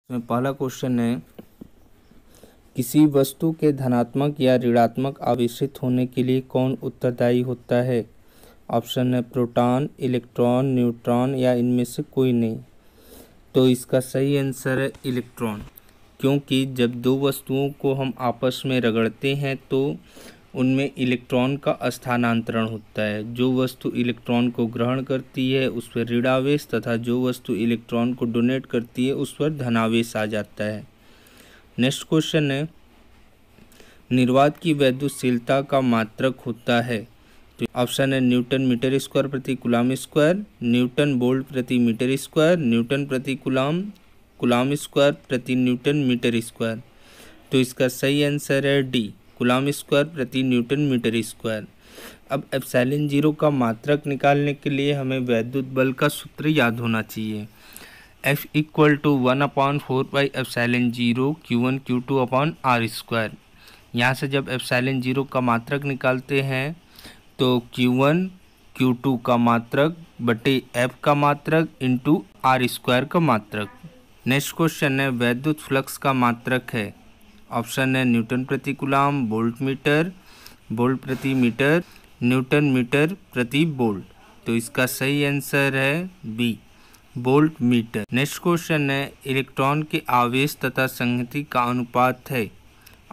इसमें पहला क्वेश्चन है, किसी वस्तु के धनात्मक या ऋणात्मक आवेशित होने के लिए कौन उत्तरदायी होता है। ऑप्शन है प्रोटॉन, इलेक्ट्रॉन, न्यूट्रॉन या इनमें से कोई नहीं। तो इसका सही आंसर है इलेक्ट्रॉन, क्योंकि जब दो वस्तुओं को हम आपस में रगड़ते हैं तो उनमें इलेक्ट्रॉन का स्थानांतरण होता है। जो वस्तु इलेक्ट्रॉन को ग्रहण करती है उस पर ऋणावेश तथा जो वस्तु इलेक्ट्रॉन को डोनेट करती है उस पर धनावेश आ जाता है। नेक्स्ट क्वेश्चन है, निर्वात की वैद्युतशीलता का मात्रक होता है। तो ऑप्शन है न्यूटन मीटर स्क्वायर प्रति कूलम स्क्वायर, न्यूटन वोल्ट प्रति मीटर स्क्वायर, न्यूटन प्रति कूलम कूलम स्क्वायर प्रति न्यूटन मीटर स्क्वायर। तो इसका सही आंसर है डी, कूलम स्क्वायर प्रति न्यूटन मीटर स्क्वायर। अब एप्सिलॉन जीरो का मात्रक निकालने के लिए हमें वैद्युत बल का सूत्र याद होना चाहिए। F = 1/4πε0 Q1 Q2/r²। यहाँ से जब एप्सिलॉन जीरो का मात्रक निकालते हैं तो Q1 Q2 का मात्रक बटे F का मात्रक इंटू r² का मात्रक। नेक्स्ट क्वेश्चन है, वैद्युत फ्लक्स का मात्रक है। ऑप्शन है न्यूटन प्रति कूलम, वोल्ट मीटर, वोल्ट प्रति मीटर, न्यूटन मीटर प्रति वोल्ट। तो इसका सही आंसर है B, volt metre. Next question है, इलेक्ट्रॉन के आवेश तथा संहति का अनुपात है।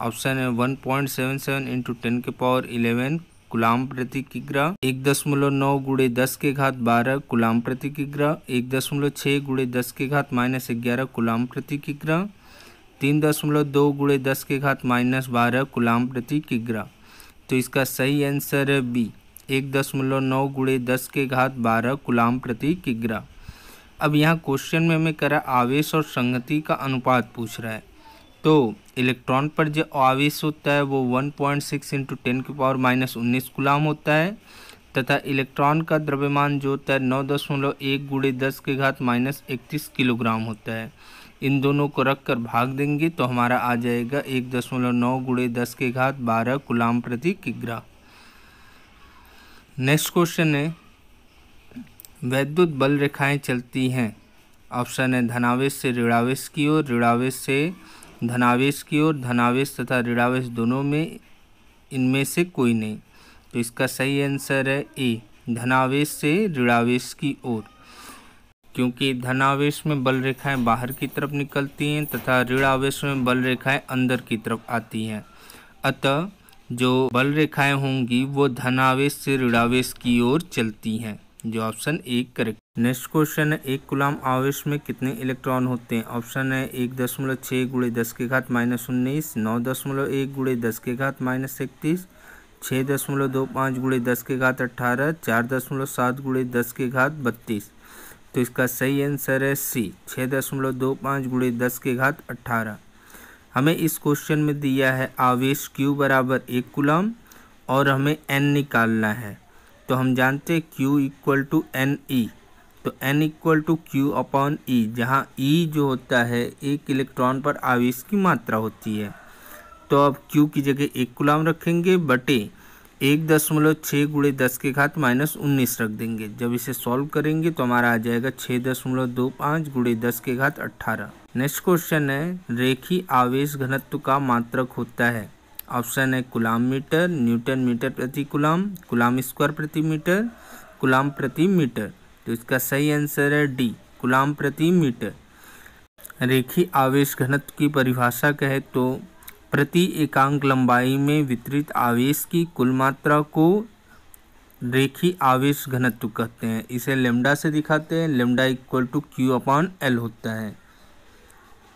ऑप्शन है 1.77 × 10⁻11 कूलम प्रति किग्रा, 1.9 × 10⁻12 कूलम प्रति किग्रा, 1.6 × 10⁻−11 कूलम प्रति किग्रा, 3.2 × 10⁻−12 कूलम प्रति किग्रा। तो इसका सही आंसर है बी, 1.9 × 10⁻12 कूलम प्रति किग्रा। अब यहाँ क्वेश्चन में हमें करा आवेश और संगति का अनुपात पूछ रहा है। तो इलेक्ट्रॉन पर जो आवेश होता है वो 1.6 × 10⁻−19 कूलम होता है तथा इलेक्ट्रॉन का द्रव्यमान जो होता है 9.1 × 10⁻31 किलोग्राम होता है। इन दोनों को रख कर भाग देंगे तो हमारा आ जाएगा 1.9 × 10⁻12 कूलम प्रति किग्रा। नेक्स्ट क्वेश्चन है, वैद्युत बल रेखाएं चलती हैं। ऑप्शन है धनावेश से ऋणावेश की ओर, ऋणावेश से धनावेश की ओर, धनावेश तथा ऋणावेश दोनों में इनमें से कोई नहीं। तो इसका सही आंसर है ए, धनावेश से ऋणावेश की ओर, क्योंकि धनावेश में बल रेखाएं बाहर की तरफ निकलती हैं तथा ऋणावेश में बल रेखाएं अंदर की तरफ आती हैं। अतः जो बल रेखाएं होंगी वो धनावेश से ऋणावेश की ओर चलती हैं, जो option A correct. Next question है, एक कूलम आवेश में कितने इलेक्ट्रॉन होते हैं। ऑप्शन है 1.6 × 10⁻19, 9.1 × 10⁻31, 6.25 × 10⁻18, 4.7 × 10⁻32। तो इसका सही आंसर है सी, 6.25 × 10⁻18। हमें इस क्वेश्चन में दिया है आवेश Q बराबर 1 कूलम और हमें N निकालना है। तो हम जानते हैं Q = NE, तो N = Q/E, जहाँ E जो होता है एक इलेक्ट्रॉन पर आवेश की मात्रा होती है। तो अब Q की जगह 1 कूलम रखेंगे बटे 1.6 × 10⁻19 रख देंगे। जब इसे सॉल्व करेंगे तो हमारा आ जाएगा 6.25 × 10⁻18। नेक्स्ट क्वेश्चन है, रेखीय आवेश घनत्व का मात्रक होता है। ऑप्शन है कूलम मीटर, न्यूटन मीटर प्रति कूलम, कूलम स्क्वायर प्रति मीटर, कूलम प्रति मीटर। तो इसका सही आंसर है डी, कूलम प्रति मीटर। रेखीय आवेश घनत्व की परिभाषा कहे तो प्रति एकांक लंबाई में वितरित आवेश की कुल मात्रा को रेखीय आवेश घनत्व कहते हैं। इसे लेम्डा से दिखाते हैं। लेम्डा = Q/L होता है।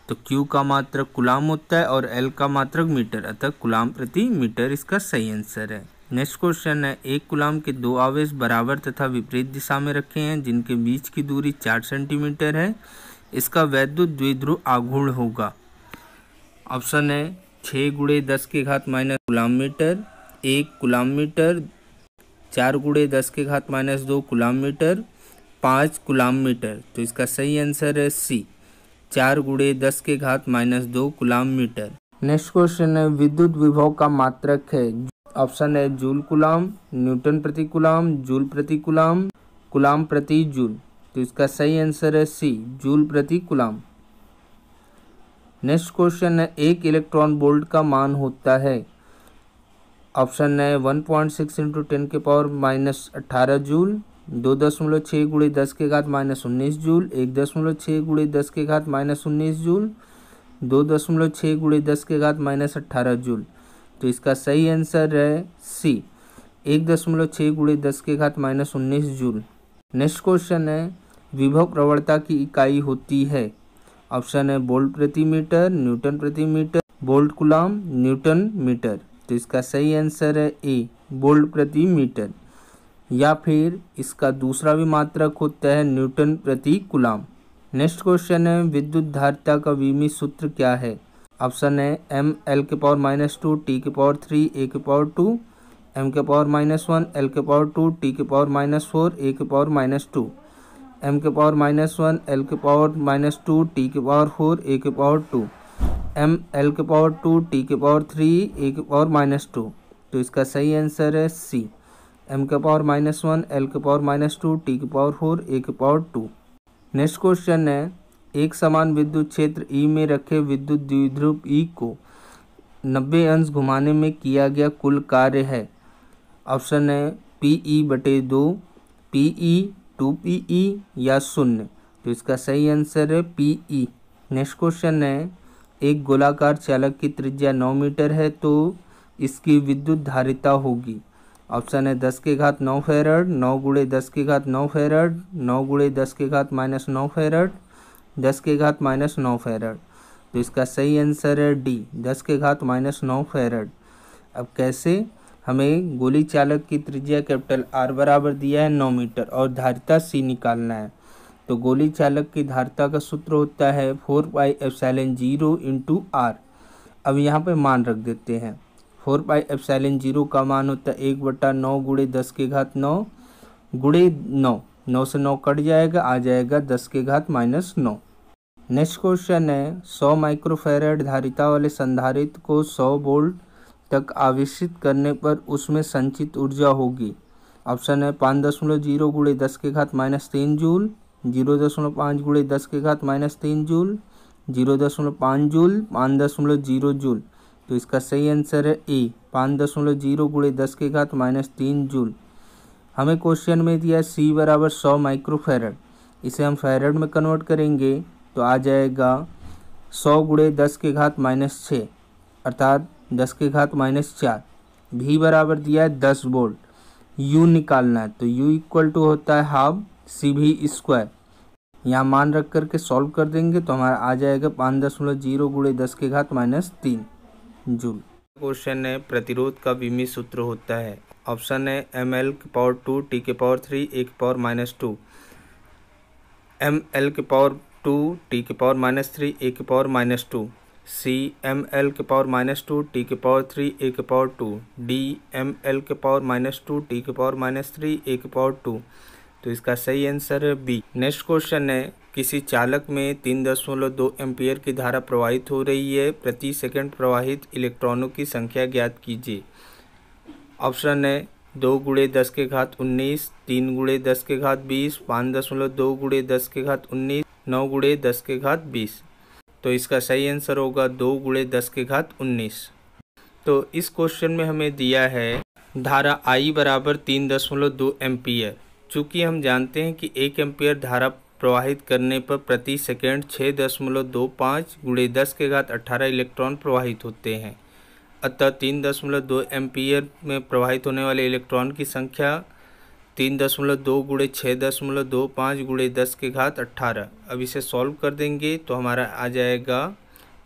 तो Q का मात्रक कूलम होता है और L का मात्रक मीटर, अतः कूलम प्रति मीटर इसका सही आंसर है। नेक्स्ट क्वेश्चन है, एक कूलम के दो आवेश बराबर तथा विपरीत दिशा में रखे हैं जिनके बीच की दूरी 4 सेंटीमीटर है। इसका वैद्युत द्विध्रुव आघूर्ण होगा। ऑप्शन है 6 × 10⁻⁻ coulomb metre, 1 coulomb metre, 4 × 10⁻² coulomb metre, 5 coulomb metre. तो इसका सही आंसर है C, 4 × 10⁻² coulomb metre. Next question है, विद्युत विभव का मात्रक है। ऑप्शन है जूल कूलम, न्यूटन प्रति कूलम, जूल प्रति कूलम, कूलम प्रति जूल। तो इसका सही आंसर है सी, जूल प्रति कूलम। नेक्स्ट क्वेश्चन है, एक इलेक्ट्रॉन वोल्ट का मान होता है। ऑप्शन है 1.6 इंटू 10 के पावर माइनस 18 जूल, 2.6 गुणे 10 के घात माइनस 19 जूल, 1.6 गुणे 10 के घात माइनस 19 जूल, 2.6 गुणे 10 के घात माइनस 18 जूल। तो इसका सही आंसर है सी, 1.6 गुणे 10 के घात माइनस 19 जूल। नेक्स्ट क्वेश्चन है, विभव प्रवणता की इकाई होती है। ऑप्शन है वोल्ट प्रति मीटर, न्यूटन प्रति metre, volt coulomb, newton metre. तो इसका सही आंसर है ए, वोल्ट प्रति मीटर, या फिर इसका दूसरा भी मात्रक होता है न्यूटन प्रति कूलम। नेक्स्ट क्वेश्चन है, विद्युत धारिता का विमीय सूत्र क्या है। ऑप्शन है एम एल के पावर माइनस 2 टी के पावर 3 ए के पावर 2, एम के पावर माइनस 1 एल के पावर 2 टी के पावर माइनस 4 ए के पावर माइनस 2, एम के पावर माइनस 1 एल के पावर माइनस 2 टी के पावर 4 ए के पावर 2, एम एल के पावर 2 टी के पावर 3 ए के पावर माइनस 2। तो इसका सही आंसर है सी, एम के पावर माइनस 1 एल के पावर माइनस 2 टी के पावर 4 ए के पावर 2। नेक्स्ट क्वेश्चन है, एक समान विद्युत क्षेत्र ई में रखे विद्युत द्विध्रुव ई को 90 अंश घुमाने में किया गया कुल कार्य है। ऑप्शन है PE/2, PE, 2PE या 0। तो इसका सही आंसर है PE। नेक्स्ट क्वेश्चन है, एक गोलाकार चालक की त्रिज्या 9 मीटर है तो इसकी विद्युत धारिता होगी। ऑप्शन है 10 के घात 9 फैराड, 9 गुणे 10 के घात 9 फैराड, 9 गुणे 10 के घात माइनस 9 फैराड, 10 के घात माइनस 9 फैराड। तो इसका सही आंसर है डी, 10 के घात माइनस 9 फैराड। अब कैसे, हमें गोली चालक की त्रिज्या कैपिटल आर बराबर दिया है 9 मीटर और धारिता सी निकालना है। तो गोली चालक की धारिता का सूत्र होता है 4πε0 इंटू आर। अब यहाँ पे मान रख देते हैं, 4πε0 का मान होता है 1/9 गुणे 10 के घात 9 गुणे 9, 9 से 9 कट जाएगा, आ जाएगा 10 के घात माइनस 9। नेक्स्ट क्वेश्चन है, 100 माइक्रोफैराड धारिता वाले संधारित्र को 100 वोल्ट तक आवेशित करने पर उसमें संचित ऊर्जा होगी। ऑप्शन है 5.0 गुणे 10 के घात माइनस 3 जूल, 0.5 गुणे 10 के घात माइनस 3 जूल, 0.5 जूल, 5.0 जूल। तो इसका सही आंसर है ए, 5.0 गुणे 10 के घात माइनस 3 जूल। हमें क्वेश्चन में दिया सी बराबर 100 माइक्रोफैराड, इसे हम फैराड में कन्वर्ट करेंगे तो आ जाएगा 100 गुणे 10 के घात माइनस 6 अर्थात 10 के घात माइनस 4। भी बराबर दिया है 10 वोल्ट, यू निकालना है तो यू इक्वल टू होता है हाफ सी भी स्क्वायर। यहाँ मान रख करके सॉल्व कर देंगे तो हमारा आ जाएगा 5.0 गुणे 10 के घात माइनस 3 जूल। क्वेश्चन है, प्रतिरोध का विमीय सूत्र होता है। ऑप्शन है ml के पावर 2 टी के पावर 3 ए के पावर माइनस 2, ml के पावर 2 टी के पावर माइनस 3 ए के पावर माइनस 2, सी ml के पावर माइनस 2 टी के पावर 3 ए के पावर 2, डी ml के पावर माइनस 2 टी के पावर माइनस 3 ए के पावर 2। तो इसका सही आंसर है बी। नेक्स्ट क्वेश्चन है, किसी चालक में 3.2 एम्पियर की धारा प्रवाहित हो रही है, प्रति सेकंड प्रवाहित इलेक्ट्रॉनों की संख्या ज्ञात कीजिए। ऑप्शन है 2 गुणे 10 के घात 19, 3 गुणे 10 के घात 20, 5.2 गुणे 10 के घात 19, 9 गुणे 10 के घात 20। तो इसका सही आंसर होगा 2 गुणे 10 के घात 19। तो इस क्वेश्चन में हमें दिया है धारा I बराबर 3.2 एम्पियर। चूँकि हम जानते हैं कि 1 एम्पियर धारा प्रवाहित करने पर प्रति सेकंड 6.25 गुणे 10 के घात 18 इलेक्ट्रॉन प्रवाहित होते हैं। अतः 3.2 एम्पियर में प्रवाहित होने वाले इलेक्ट्रॉन की संख्या 3.2 गुणे 6.25 गुणे 10 के घात 18। अब इसे सॉल्व कर देंगे तो हमारा आ जाएगा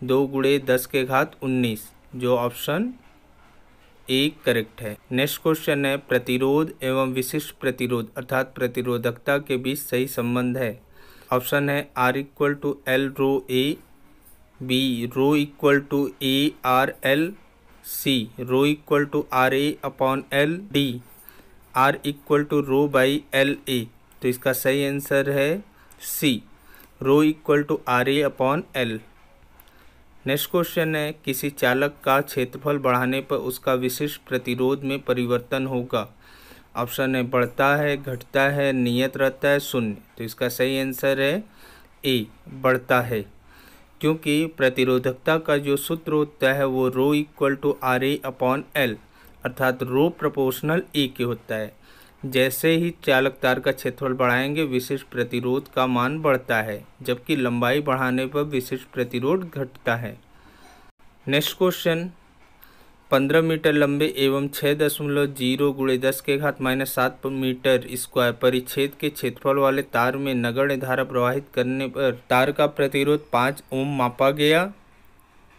2 गुणे 10 के घात 19, जो ऑप्शन ए करेक्ट है। नेक्स्ट क्वेश्चन है, प्रतिरोध एवं विशिष्ट प्रतिरोध अर्थात प्रतिरोधकता के बीच सही संबंध है। ऑप्शन है R equal to L rho A, B rho equal to A R L, C rho equal to R A upon L, D R equal to rho by L A. तो इसका सही आंसर है C, rho equal to R A upon L. Next question है, किसी चालक का क्षेत्रफल बढ़ाने पर उसका विशिष्ट प्रतिरोध में परिवर्तन होगा। ऑप्शन है बढ़ता है, घटता है, नियत रहता है, शून्य। तो इसका सही आंसर है ए, बढ़ता है। क्योंकि प्रतिरोधकता का जो सूत्र होता है वो rho equal to R A upon L, अर्थात रो प्रोपोर्शनल ए के होता है। जैसे ही चालक तार का क्षेत्रफल बढ़ाएंगे विशिष्ट प्रतिरोध का मान बढ़ता है, जबकि लंबाई बढ़ाने पर विशिष्ट प्रतिरोध घटता है। नेक्स्ट क्वेश्चन, 15 मीटर लंबे एवं 6.0 × 10⁻⁻7 मीटर स्क्वायर परिच्छेद के क्षेत्रफल वाले तार में नगण्य धारा प्रवाहित करने पर तार का प्रतिरोध 5 ओम मापा गया।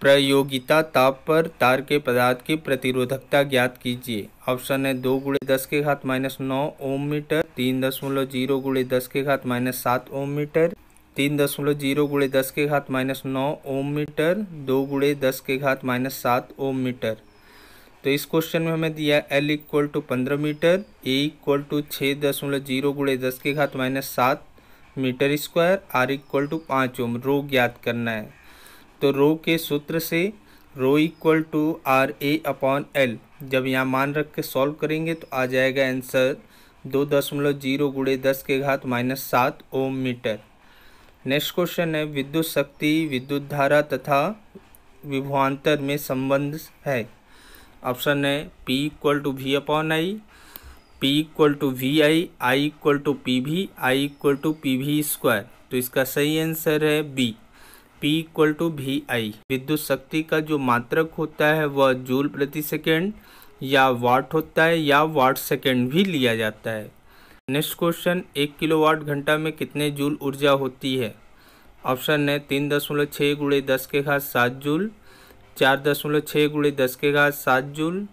प्रायोगिता ताप पर तार के पदार्थ की प्रतिरोधकता ज्ञात कीजिए। ऑप्शन है 2 × 10⁻9 ohm metre, 3.0 × 10⁻7 ohm metre, 3.0 × 10⁻9 ohm metre, 2 × 10⁻7 ohm metre. तो इस क्वेश्चन में हमें दिया L इक्वल टू 15 मीटर, A equal to 6.0 × 10⁻7 metre square, R equal to 5 ohm. Rho ज्ञात करना है। तो रो के सूत्र से rho equal to R A upon L, जब यहाँ मान रख के सॉल्व करेंगे तो आ जाएगा answer 2.0 × 10⁻7 ohm metre. Next question है, विद्युत शक्ति, विद्युत धारा तथा विभवांतर में संबंध है। ऑप्शन है P equal to V upon I, P equal to V I equal to P V, I equal to P V square. तो इसका सही आंसर है B, P equal to V I. विद्युत शक्ति का जो मात्रक होता है वह जूल प्रति सेकेंड या वाट होता है, या वाट सेकेंड भी लिया जाता है। नेक्स्ट क्वेश्चन, 1 किलोवाट घंटा में कितने जूल ऊर्जा होती है। ऑप्शन है 3.6 × 10⁻7 जूल, 4.6 × 10⁻7 जूल,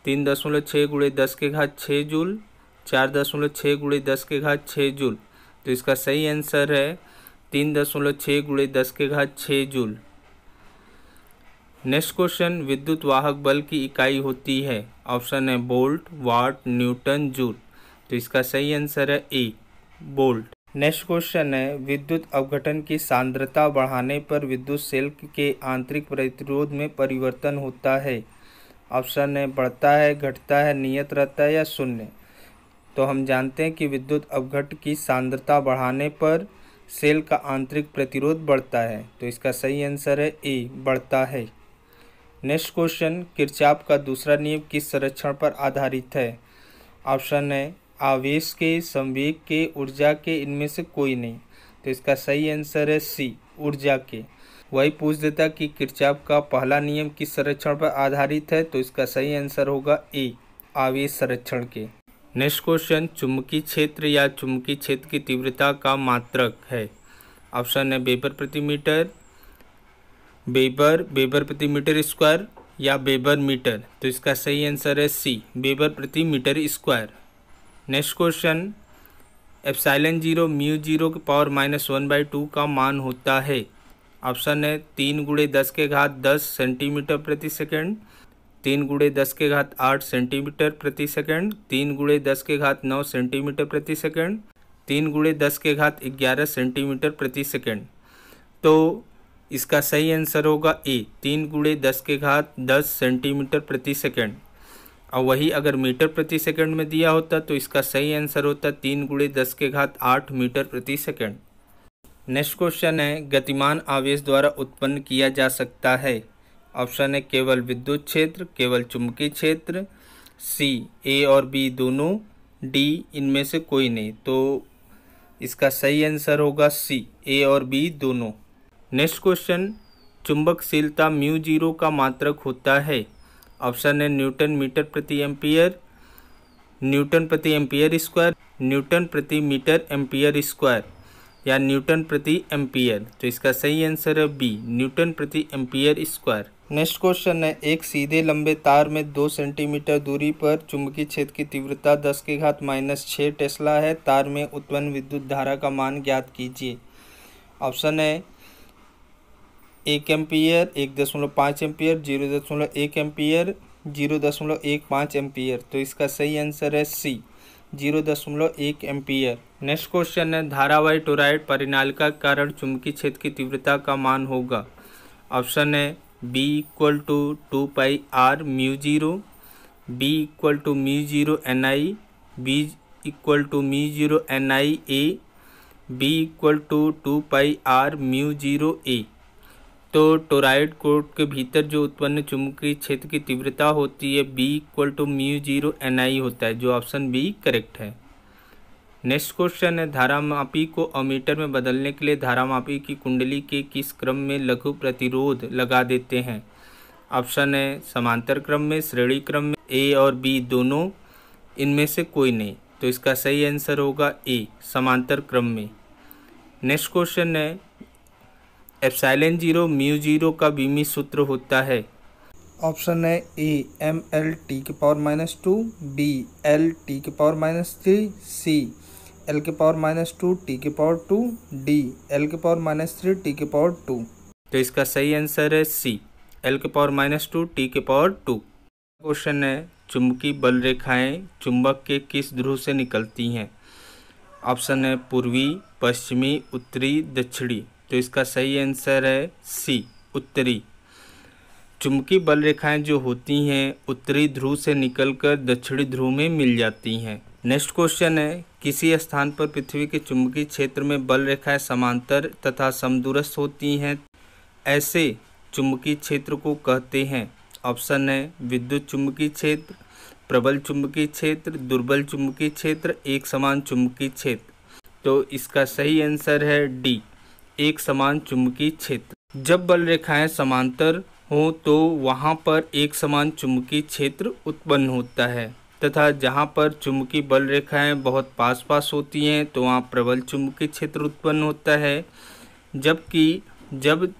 3.6 × 10⁻6 जूल, 4.6 × 10⁻6 जूल। तो इसका सही आंसर है 3.6 × 10⁻6 जूल। नेक्स्ट क्वेश्चन, विद्युत वाहक बल की इकाई होती है। ऑप्शन है वोल्ट, वाट, न्यूटन, जूल। तो इसका सही आंसर है ए, वोल्ट। नेक्स्ट क्वेश्चन है, विद्युत अपघटन की सांद्रता बढ़ाने पर विद्युत सेल के आंतरिक प्रतिरोध में परिवर्तन होता है। ऑप्शन है बढ़ता है, घटता है, नियत रहता है या शून्य। तो हम जानते हैं कि विद्युत अपघट की सांद्रता बढ़ाने पर सेल का आंतरिक प्रतिरोध बढ़ता है। तो इसका सही आंसर है ए, बढ़ता है। नेक्स्ट क्वेश्चन, किरचॉफ का दूसरा नियम किस संरक्षण पर आधारित है। ऑप्शन है आवेश के, संवेग के, ऊर्जा के, इनमें से कोई नहीं। तो इसका सही आंसर है सी, ऊर्जा के। वही पूछ देता कि किरचॉफ का पहला नियम किस संरक्षण पर आधारित है। तो इसका सही आंसर होगा ए, आवेश संरक्षण के। नेक्स्ट क्वेश्चन, चुंबकीय क्षेत्र या चुंबकीय क्षेत्र की तीव्रता का मात्रक है। ऑप्शन है वेबर प्रति मीटर, वेबर प्रति मीटर स्क्वायर या वेबर मीटर। तो इसका सही आंसर है सी, वेबर प्रति मीटर स्क्वायर। नेक्स्ट क्वेश्चन, ε0 μ0 की पावर -1/2 का मान होता है। ऑप्शन है 3 × 10⁻10 सेंटीमीटर प्रति सेकंड, 3 × 10⁸ सेंटीमीटर प्रति सेकंड, 3 × 10⁹ सेंटीमीटर प्रति सेकंड, 3 × 10⁻11 सेंटीमीटर प्रति सेकंड। तो इसका सही आंसर होगा ए, 3 × 10⁻10 सेंटीमीटर प्रति सेकंड। और वही अगर मीटर प्रति सेकंड में दिया होता तो इसका सही आंसर होता 3 × 10⁸ मीटर प्रति सेकंड। नेक्स्ट क्वेश्चन है, गतिमान आवेश द्वारा उत्पन्न किया जा सकता है। ऑप्शन है केवल विद्युत क्षेत्र, केवल चुंबकीय क्षेत्र, सी ए और बी दोनों, डी इनमें से कोई नहीं। तो इसका सही आंसर होगा सी, ए और बी दोनों। नेक्स्ट क्वेश्चन, चुंबकशीलता μ0 का मात्रक होता है। ऑप्शन है न्यूटन मीटर प्रति एम्पियर, न्यूटन प्रति एम्पियर स्क्वायर, न्यूटन प्रति मीटर एम्पियर स्क्वायर या न्यूटन प्रति एम्पियर। तो इसका सही आंसर है बी, न्यूटन प्रति एम्पियर स्क्वायर। नेक्स्ट क्वेश्चन है, एक सीधे लंबे तार में 2 सेंटीमीटर दूरी पर चुंबकीय क्षेत्र की तीव्रता 10⁻⁻6 टेस्ला है। तार में उत्पन्न विद्युत धारा का मान ज्ञात कीजिए। ऑप्शन है 1 एम्पियर, 1.5 एम्पियर, 0.1 एम्पियर, 0.15 एम्पियर। तो इसका सही आंसर है सी, 0.1 एम्पियर। नेक्स्ट क्वेश्चन है, धारावाही टोरॉइड परिनालिका के कारण चुंबकीय क्षेत्र की तीव्रता का मान होगा। ऑप्शन है B equal to 2πr μ0, B equal to μ0 ni, B equal to μ0 ni a, B equal to 2πr μ0 a। तो टोरॉइड कोर के भीतर जो उत्पन्न चुंबकीय क्षेत्र की तीव्रता होती है B = μ0 Ni होता है, जो ऑप्शन बी करेक्ट है। नेक्स्ट क्वेश्चन है, धारामापी को अमीटर में बदलने के लिए धारामापी की कुंडली के किस क्रम में लघु प्रतिरोध लगा देते हैं? ऑप्शन है समांतर क्रम में, श्रेणी क्रम में, ए और बी दोनों, इनमें से कोई नहीं। तो इसका सही आंसर होगा ए, समांतर क्रम में। नेक्स्ट क्वेश्चन है, ε0 μ0 का बीमी सूत्र होता है? ऑप्शन है ए mL/-2, बी L/-3, सी L/-2T/2, डी L/-3T/2। तो इसका सही आंसर है सी, L/-2T/2। क्वेश्चन है, चुंबकीय बल रेखाएं चुंबक के किस ध्रुव से निकलती हैं? ऑप्शन है पूर्वी, पश्चिमी, उत्तरी, दक्षिणी। तो इसका सही आंसर है सी, उत्तरी। चुंबकीय बल रेखाएं जो होती हैं उत्तरी ध्रुव से निकलकर दक्षिणी ध्रुव में मिल जाती हैं। नेक्स्ट क्वेश्चन है, किसी स्थान पर पृथ्वी के चुंबकीय क्षेत्र में बल रेखाएं समांतर तथा समदूरस्थ होती हैं, ऐसे चुंबकीय क्षेत्र को कहते हैं? ऑप्शन है विद्युत चुंबकीय क्षेत्र, प्रबल चुंबकीय क्षेत्र, दुर्बल चुंबकीय क्षेत्र, एक समान चुंबकीय क्षेत्र। तो इसका सही आंसर है डी, एक समान चुंबकीय क्षेत्र। जब बल रेखाएं समांतर हो तो वहां पर एक समान चुंबकीय क्षेत्र उत्पन्न होता है, तथा जहां पर चुंबकीय बल रेखाएं बहुत पास पास होती हैं तो वहां प्रबल चुंबकीय क्षेत्र उत्पन्न होता है, जबकि जब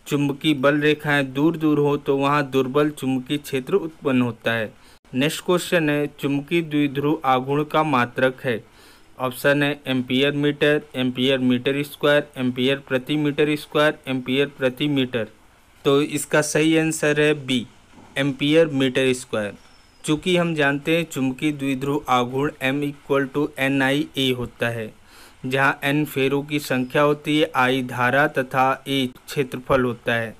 चुंबकीय बल रेखाएं दूर दूर हो तो वहां दुर्बल चुंबकीय क्षेत्र उत्पन्न होता है। नेक्स्ट क्वेश्चन है, चुंबकीय द्विध्रुव आघूर्ण का मात्रक है? ऑप्शन है ampere metre, ampere metre square, ampere प्रति मीटर स्क्वायर, एम्पियर प्रति मीटर। तो इसका सही आंसर है बी, एम्पियर मीटर स्क्वायर। चूँकि हम जानते हैं चुंबकीय द्विध्रुव आघूर्ण M = NiA होता है, जहाँ N फेरों की संख्या होती है, I धारा तथा A क्षेत्रफल होता है।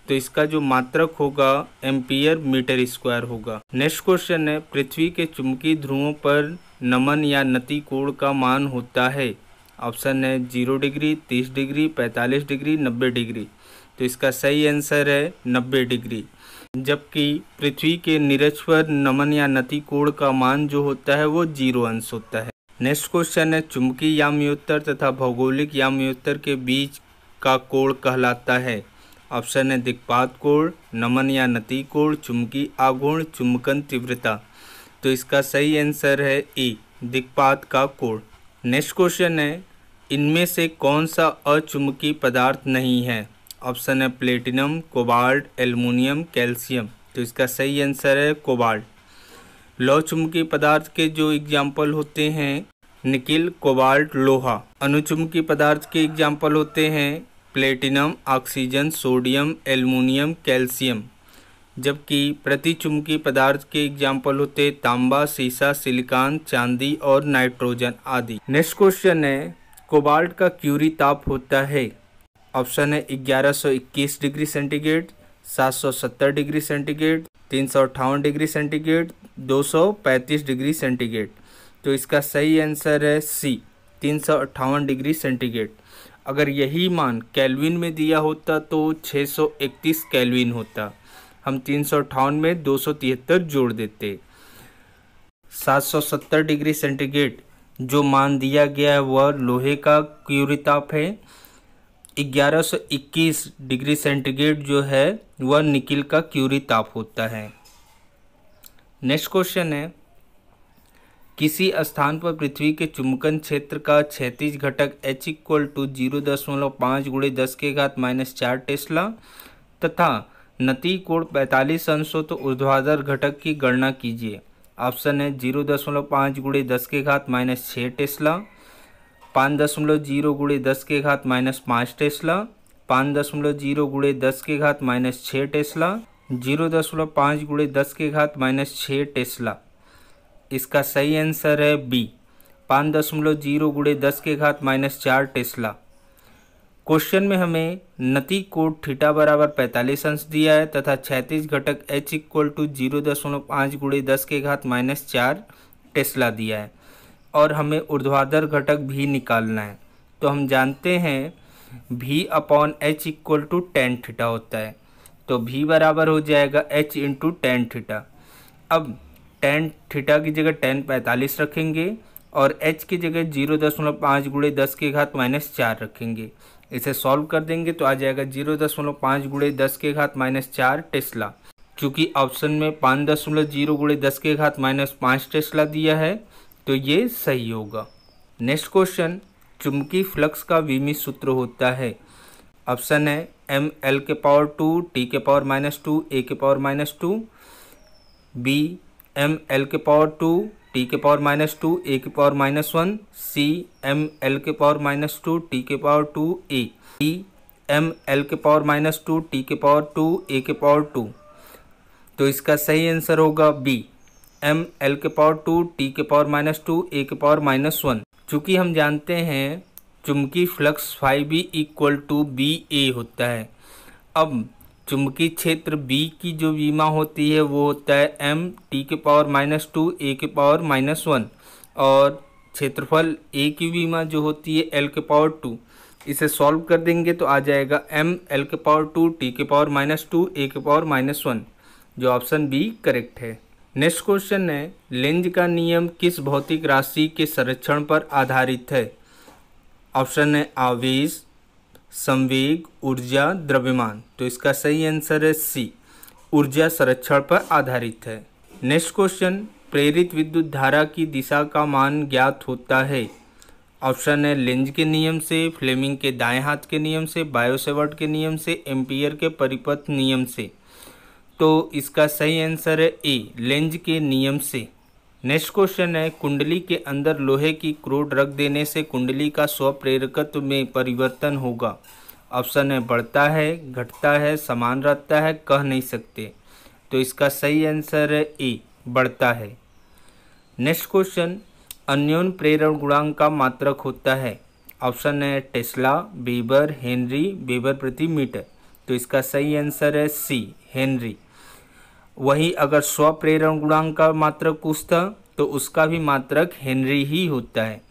तो इसका जो मात्रक होगा एम्पियर मीटर स्क्वायर होगा। नेक्स्ट क्वेश्चन है, पृथ्वी के चुंबकीय ध्रुवों पर नमन या नति कोण का मान होता है? ऑप्शन है 0 डिग्री, 30 डिग्री, 45 डिग्री, 90 डिग्री। तो इसका सही आंसर है 90 डिग्री। जबकि पृथ्वी के निरक्ष पर नमन या नति कोण का मान जो होता है वो 0 अंश होता है। नेक्स्ट क्वेश्चन है, चुंबकीय याम्योत्तर तथा भौगोलिक याम्योत्तर के बीच का कोण कहलाता है? ऑप्शन है दिक्पात कोण, नमन या नति कोण, चुंबकीय आघूर्ण, चुंबकन तीव्रता। तो इसका सही आंसर है ए, दिक्पात का कोण। नेक्स्ट क्वेश्चन है, इनमें से कौन सा अचुंबकीय पदार्थ नहीं है? ऑप्शन है प्लेटिनम, कोबाल्ट, एल्युमिनियम, कैल्शियम। तो इसका सही आंसर है कोबाल्ट। लौह चुंबकीय पदार्थ के जो एग्जाम्पल होते हैं निकिल, कोबाल्ट, लोहा। अनुचुंबकीय पदार्थ के एग्जाम्पल होते हैं platinum, oxygen, sodium, aluminium, calcium. जबकि प्रतिचुंबकीय पदार्थ के एग्जाम्पल होते तांबा, सीसा, सिलिकॉन, चांदी और नाइट्रोजन आदि। नेक्स्ट क्वेश्चन है, कोबाल्ट का क्यूरी ताप होता है? ऑप्शन है 1121 degree centigrade, 770 degree centigrade, 358 degree centigrade, 235 degree centigrade. तो इसका सही आंसर है सी, 358 डिग्री सेंटीग्रेड। अगर यही मान केल्विन में दिया होता तो 631 केल्विन होता। हम 358 में 273 जोड़ देते। 770 डिग्री सेंटीग्रेड जो मान दिया गया है वह लोहे का क्यूरी ताप है। 1121 डिग्री सेंटीग्रेड जो है वह निकिल का क्यूरी ताप होता है। नेक्स्ट क्वेश्चन है, किसी स्थान पर पृथ्वी के चुंबकन क्षेत्र का क्षैतिज घटक H = 0.5 × 10⁻⁴ टेस्ला तथा नति कोण 45 अंश हो तो ऊर्ध्वाधर घटक की गणना कीजिए। ऑप्शन है 0.5 × 10⁻⁶ टेस्ला, 5.0 × 10⁻⁻5 टेस्ला, 5.0 × 10⁻⁶ टेस्ला, 0.5 × 10⁻⁶ टेस्ला। इसका सही आंसर है बी, 5.0 × 10⁻⁴ टेस्ला। क्वेश्चन में हमें नति कोण थीटा बराबर 45 अंश दिया है तथा क्षैतिज घटक H = 0.5 × 10⁻⁴ टेस्ला दिया है और हमें ऊर्ध्वाधर घटक भी निकालना है। तो हम जानते हैं V upon H equal to tan theta होता है। तो V बराबर हो जाएगा H इंटू टेन थीटा। अब टेन थीटा की जगह टेन 45 रखेंगे और H की जगह 0.5 गुणे 10 की घात माइनस 4 रखेंगे। इसे सॉल्व कर देंगे तो आ जाएगा 0.5 गुणे 10 की घात माइनस 4 टेस्ला। चूँकि ऑप्शन में 5.0 गुणे 10 की घात माइनस 5 टेस्ला दिया है तो ये सही होगा। नेक्स्ट क्वेश्चन, चुंबकीय फ्लक्स का विमीय सूत्र होता है। ऑप्शन है एम एल के पावर 2 टी के पावर माइनस 2 ए के power minus 2, B M L के पावर 2 टी के पावर माइनस 2 ए के power minus 1, C M L के पावर माइनस 2 टी के power 2 A, D M L के पावर माइनस 2 टी के power 2 A के power 2। तो इसका सही आंसर होगा बी एम एल के पावर 2 टी के पावर माइनस 2 ए के पावर माइनस 1। चूँकि हम जानते हैं चुंबकीय flux phi B equal to B A होता है। अब चुंबकीय क्षेत्र B की जो विमा होती है वो होता है m टी के पावर माइनस 2 ए के पावर माइनस 1 और क्षेत्रफल A की विमा जो होती है L के पावर 2। इसे सॉल्व कर देंगे तो आ जाएगा m L के पावर 2 टी के पावर माइनस 2 ए के पावर माइनस 1, जो ऑप्शन बी करेक्ट है। नेक्स्ट क्वेश्चन है, लेंज का नियम किस भौतिक राशि के संरक्षण पर आधारित है। ऑप्शन है आवेश, संवेग, ऊर्जा, द्रव्यमान। तो इसका सही आंसर है सी, ऊर्जा संरक्षण पर आधारित है। नेक्स्ट क्वेश्चन, प्रेरित विद्युत धारा की दिशा का मान ज्ञात होता है। ऑप्शन है लेंज के नियम से, फ्लेमिंग के दाएं हाथ के नियम से, बायो-सेवर्ट के नियम से, एम्पियर के परिपथ नियम से। तो इसका सही आंसर है ए, लेंज के नियम से। नेक्स्ट क्वेश्चन है, कुंडली के अंदर लोहे की क्रोड रख देने से कुंडली का स्वप्रेरकत्व में परिवर्तन होगा। ऑप्शन है बढ़ता है, घटता है, समान रहता है, कह नहीं सकते। तो इसका सही आंसर है ए, बढ़ता है। नेक्स्ट क्वेश्चन, अन्योन प्रेरण गुणांक का मात्रक होता है। ऑप्शन है टेस्ला, वेबर, हेनरी, वेबर प्रति मीटर। तो इसका सही आंसर है सी, हेनरी। वही अगर स्वप्रेरण गुणांक का मात्रक पूछता तो उसका भी मात्रक हेनरी ही होता है।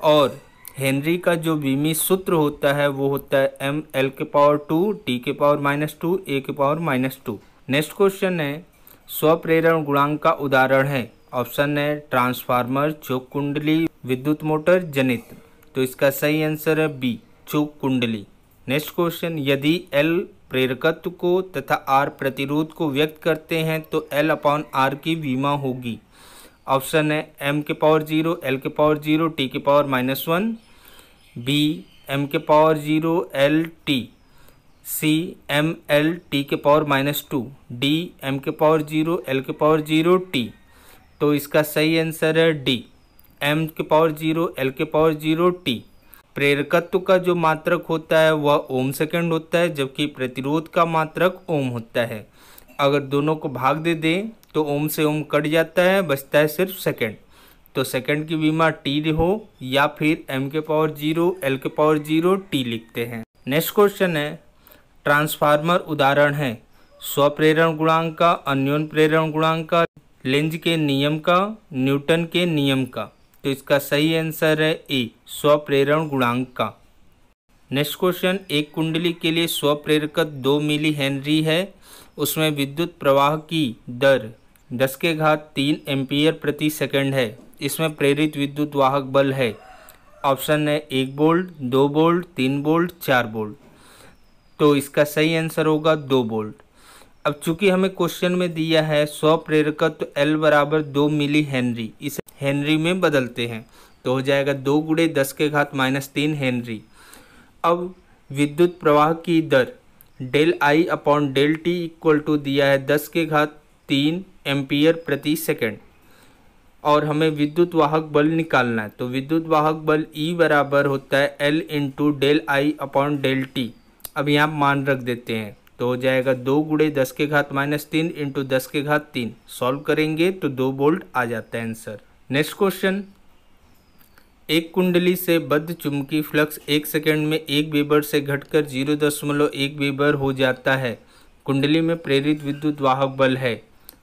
और हेनरी का जो विमीय सूत्र होता है वो होता है एम एल के पावर 2 टी के पावर माइनस 2 ए के पावर माइनस 2। नेक्स्ट क्वेश्चन है, स्वप्रेरण गुणांक का उदाहरण है। ऑप्शन है ट्रांसफार्मर, चौक कुंडली, विद्युत मोटर, जनित्र। तो इसका सही आंसर है बी, चौक कुंडली। नेक्स्ट क्वेश्चन, यदि एल प्रेरकत्व को तथा आर प्रतिरोध को व्यक्त करते हैं तो एल अपॉन आर की विमा होगी। ऑप्शन है एम के पावर 0, एल के पावर 0, टी के पावर माइनस 1, बी एम के power 0 L T, C M L T के पावर माइनस 2, डी एम के पावर 0 एल के पावर 0 टी। तो इसका सही आंसर है डी, एम के पावर 0 एल के पावर 0 टी। प्रेरकत्व का जो मात्रक होता है वह ओम सेकंड होता है, जबकि प्रतिरोध का मात्रक ओम होता है। अगर दोनों को भाग दे दें तो ओम से ओम कट जाता है, बचता है सिर्फ सेकंड। तो सेकंड की विमा टी हो या फिर एम के पावर 0 एल के पावर 0 टी लिखते हैं। नेक्स्ट क्वेश्चन है, ट्रांसफार्मर उदाहरण है स्वप्रेरण गुणांक का, अन्योन प्रेरण गुणांक का, लेंज के नियम का, न्यूटन के नियम का। तो इसका सही आंसर है ए, स्वप्रेरण गुणांक का। नेक्स्ट क्वेश्चन, एक कुंडली के लिए स्वप्रेरकत्व 2 मिली हेनरी है। उसमें विद्युत प्रवाह की दर 10⁻³ एम्पियर प्रति सेकंड है। इसमें प्रेरित विद्युत वाहक बल है। ऑप्शन है 1 वोल्ट, 2 वोल्ट, 3 वोल्ट, 4 वोल्ट। तो इसका सही आंसर होगा 2 वोल्ट। अब चूंकि हमें क्वेश्चन में दिया है स्वप्रेरकत्व L बराबर 2 मिली हेनरी, इसे हेनरी में बदलते हैं तो हो जाएगा 2 गुणे 10⁻³ हेनरी। अब विद्युत प्रवाह की दर del I upon del T equal to दिया है 10⁻³ एम्पियर प्रति सेकंड और हमें विद्युत वाहक बल निकालना है। तो विद्युत वाहक बल E बराबर होता है L into del I upon del T. अब यहाँ मान रख देते हैं तो हो जाएगा 2 गुणे 10⁻³ इंटू 10⁻³ सॉल्व करेंगे तो 2 वोल्ट आ जाता है आंसर। नेक्स्ट क्वेश्चन, एक कुंडली से बद्ध चुंबकीय फ्लक्स 1 सेकंड में 1 वेबर से घटकर 0.1 वेबर हो जाता है। कुंडली में प्रेरित विद्युत वाहक बल है।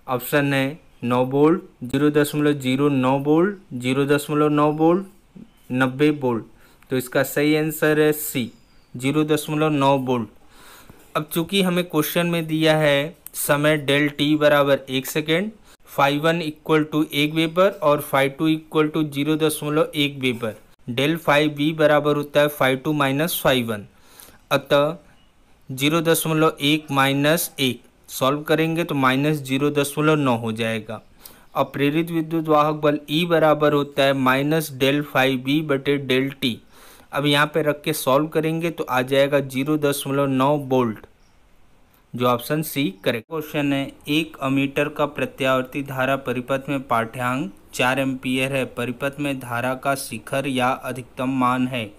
ऑप्शन है 9 वोल्ट, 0.09 वोल्ट, 0.9 वोल्ट, 90 वोल्ट। तो इसका सही आंसर है सी, 0.9 वोल्ट। अब चूंकि हमें क्वेश्चन में दिया है समय डेल टी बराबर 1 सेकेंड, φ1 इक्वल टू 1 वेबर और φ2 equal to 0.1 weber, del φb बराबर होता है φ2 माइनस φ1। अतः 0.1 माइनस 1 सॉल्व करेंगे तो माइनस 0.9 हो जाएगा। अब प्रेरित विद्युत वाहक बल E बराबर होता है माइनस डेल φb बटे डेल टी। अब यहाँ पे रख के सॉल्व करेंगे तो आ जाएगा 0.9 वोल्ट, जो ऑप्शन सी करेक्ट। क्वेश्चन है, 1 अमीटर का प्रत्यावर्ती धारा परिपथ में पाठ्यांक 4 एम्पीयर है, परिपथ में धारा का शिखर या अधिकतम मान है।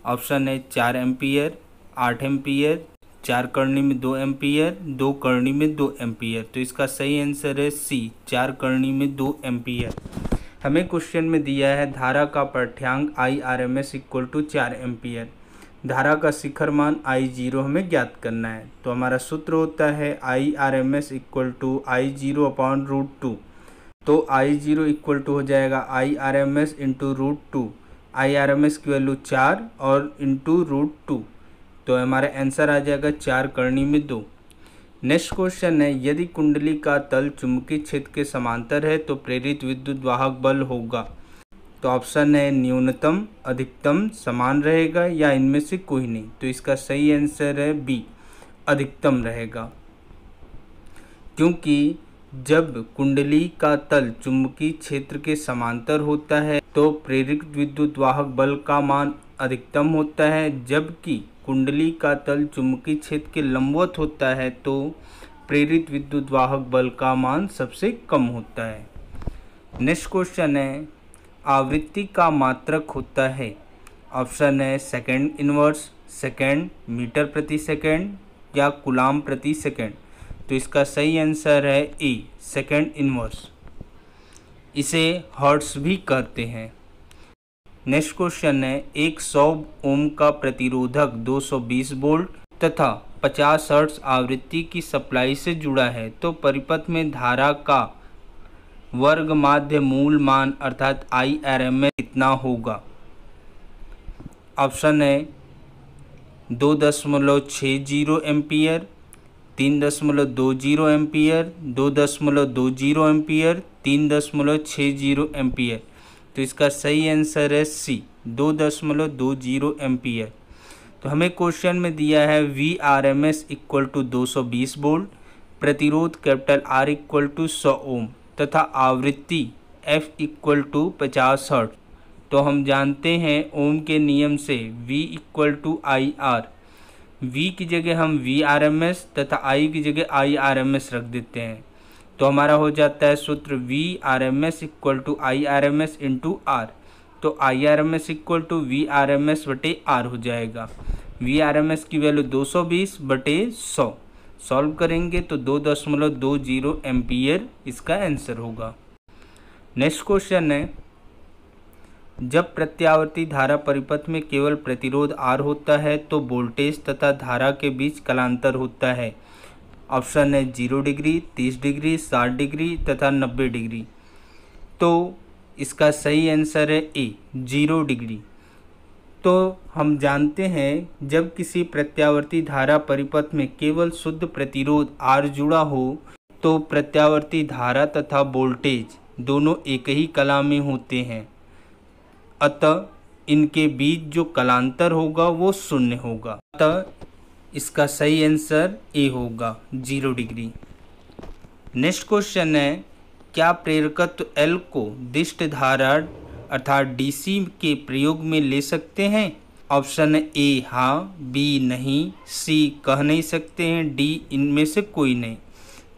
ऑप्शन है 4 एम्पीयर, 8 एम्पीयर, 4 करनी में 2 एम्पीयर, 2 करनी में 2 एम्पीयर। तो इसका सही आंसर है सी, 4 करनी में 2 एम्पीयर। हमें क्वेश्चन में दिया है धारा का पाठ्यांक IRMS इक्वल टू 4 एम्पीयर, धारा का शिखर मान I0 हमें ज्ञात करना है। तो हमारा सूत्र होता है IRMS equal to I0 upon √2। तो I0 इक्वल टू हो जाएगा IRMS इंटू √2, IRMS की वैल्यू 4 और इंटू √2, तो हमारा आंसर आ जाएगा 4 करनी में 2। नेक्स्ट क्वेश्चन है, यदि कुंडली का तल चुंबकीय क्षेत्र के समांतर है तो प्रेरित विद्युत वाहक बल होगा। तो ऑप्शन है न्यूनतम, अधिकतम, समान रहेगा या इनमें से कोई नहीं। तो इसका सही आंसर है बी, अधिकतम रहेगा, क्योंकि जब कुंडली का तल चुंबकीय क्षेत्र के समांतर होता है तो प्रेरित विद्युत वाहक बल का मान अधिकतम होता है, जबकि कुंडली का तल चुंबकीय क्षेत्र के लंबवत होता है तो प्रेरित विद्युत वाहक बल का मान सबसे कम होता है। नेक्स्ट क्वेश्चन है, आवृत्ति का मात्रक होता है। ऑप्शन है सेकेंड इनवर्स, सेकेंड, मीटर प्रति सेकेंड या कूलाम प्रति सेकेंड। तो इसका सही आंसर है ए, सेकेंड इनवर्स। इसे हर्ट्ज भी कहते हैं। नेक्स्ट क्वेश्चन है, एक 100 ओम का प्रतिरोधक 220 वोल्ट तथा 50 हर्ट्ज आवृत्ति की सप्लाई से जुड़ा है, तो परिपथ में धारा का वर्ग माध्य मूल मान अर्थात IRMS कितना होगा। ऑप्शन है 2.60 एम्पियर, 3.20 एम्पियर, 2.20 एम्पियर, 3.60 एम्पियर। तो इसका सही आंसर है सी, 2.20 एम्पियर। तो हमें क्वेश्चन में दिया है VRMS इक्वल टू 220 वोल्ट, प्रतिरोध कैपिटल R इक्वल टू 100 ओम तथा आवृत्ति F इक्वल टू 50 हर्ट्ज। तो हम जानते हैं ओम के नियम से V equal to IR, V की जगह हम VRMS तथा I की जगह IRMS रख देते हैं। तो हमारा हो जाता है सूत्र VRMS equal to IRMS into R। तो IRMS इक्वल टू VRMS बटे R हो जाएगा। VRMS की वैल्यू 220 बटे 100, सॉल्व करेंगे तो 2.20 एम्पियर इसका आंसर होगा। नेक्स्ट क्वेश्चन है, जब प्रत्यावर्ती धारा परिपथ में केवल प्रतिरोध R होता है तो वोल्टेज तथा धारा के बीच कलांतर होता है। ऑप्शन है 0 डिग्री, 30 डिग्री, 60 डिग्री तथा 90 डिग्री। तो इसका सही आंसर है ए, 0 डिग्री। तो हम जानते हैं जब किसी प्रत्यावर्ती धारा परिपथ में केवल शुद्ध प्रतिरोध R जुड़ा हो तो प्रत्यावर्ती धारा तथा वोल्टेज दोनों एक ही कला में होते हैं, अतः इनके बीच जो कलांतर होगा वो शून्य होगा। अतः इसका सही आंसर ए होगा, 0 डिग्री। नेक्स्ट क्वेश्चन है, क्या प्रेरकत्व L को दिष्ट धारा अर्थात DC के प्रयोग में ले सकते हैं। ऑप्शन है ए हाँ, बी नहीं, सी कह नहीं सकते हैं, डी इनमें से कोई नहीं।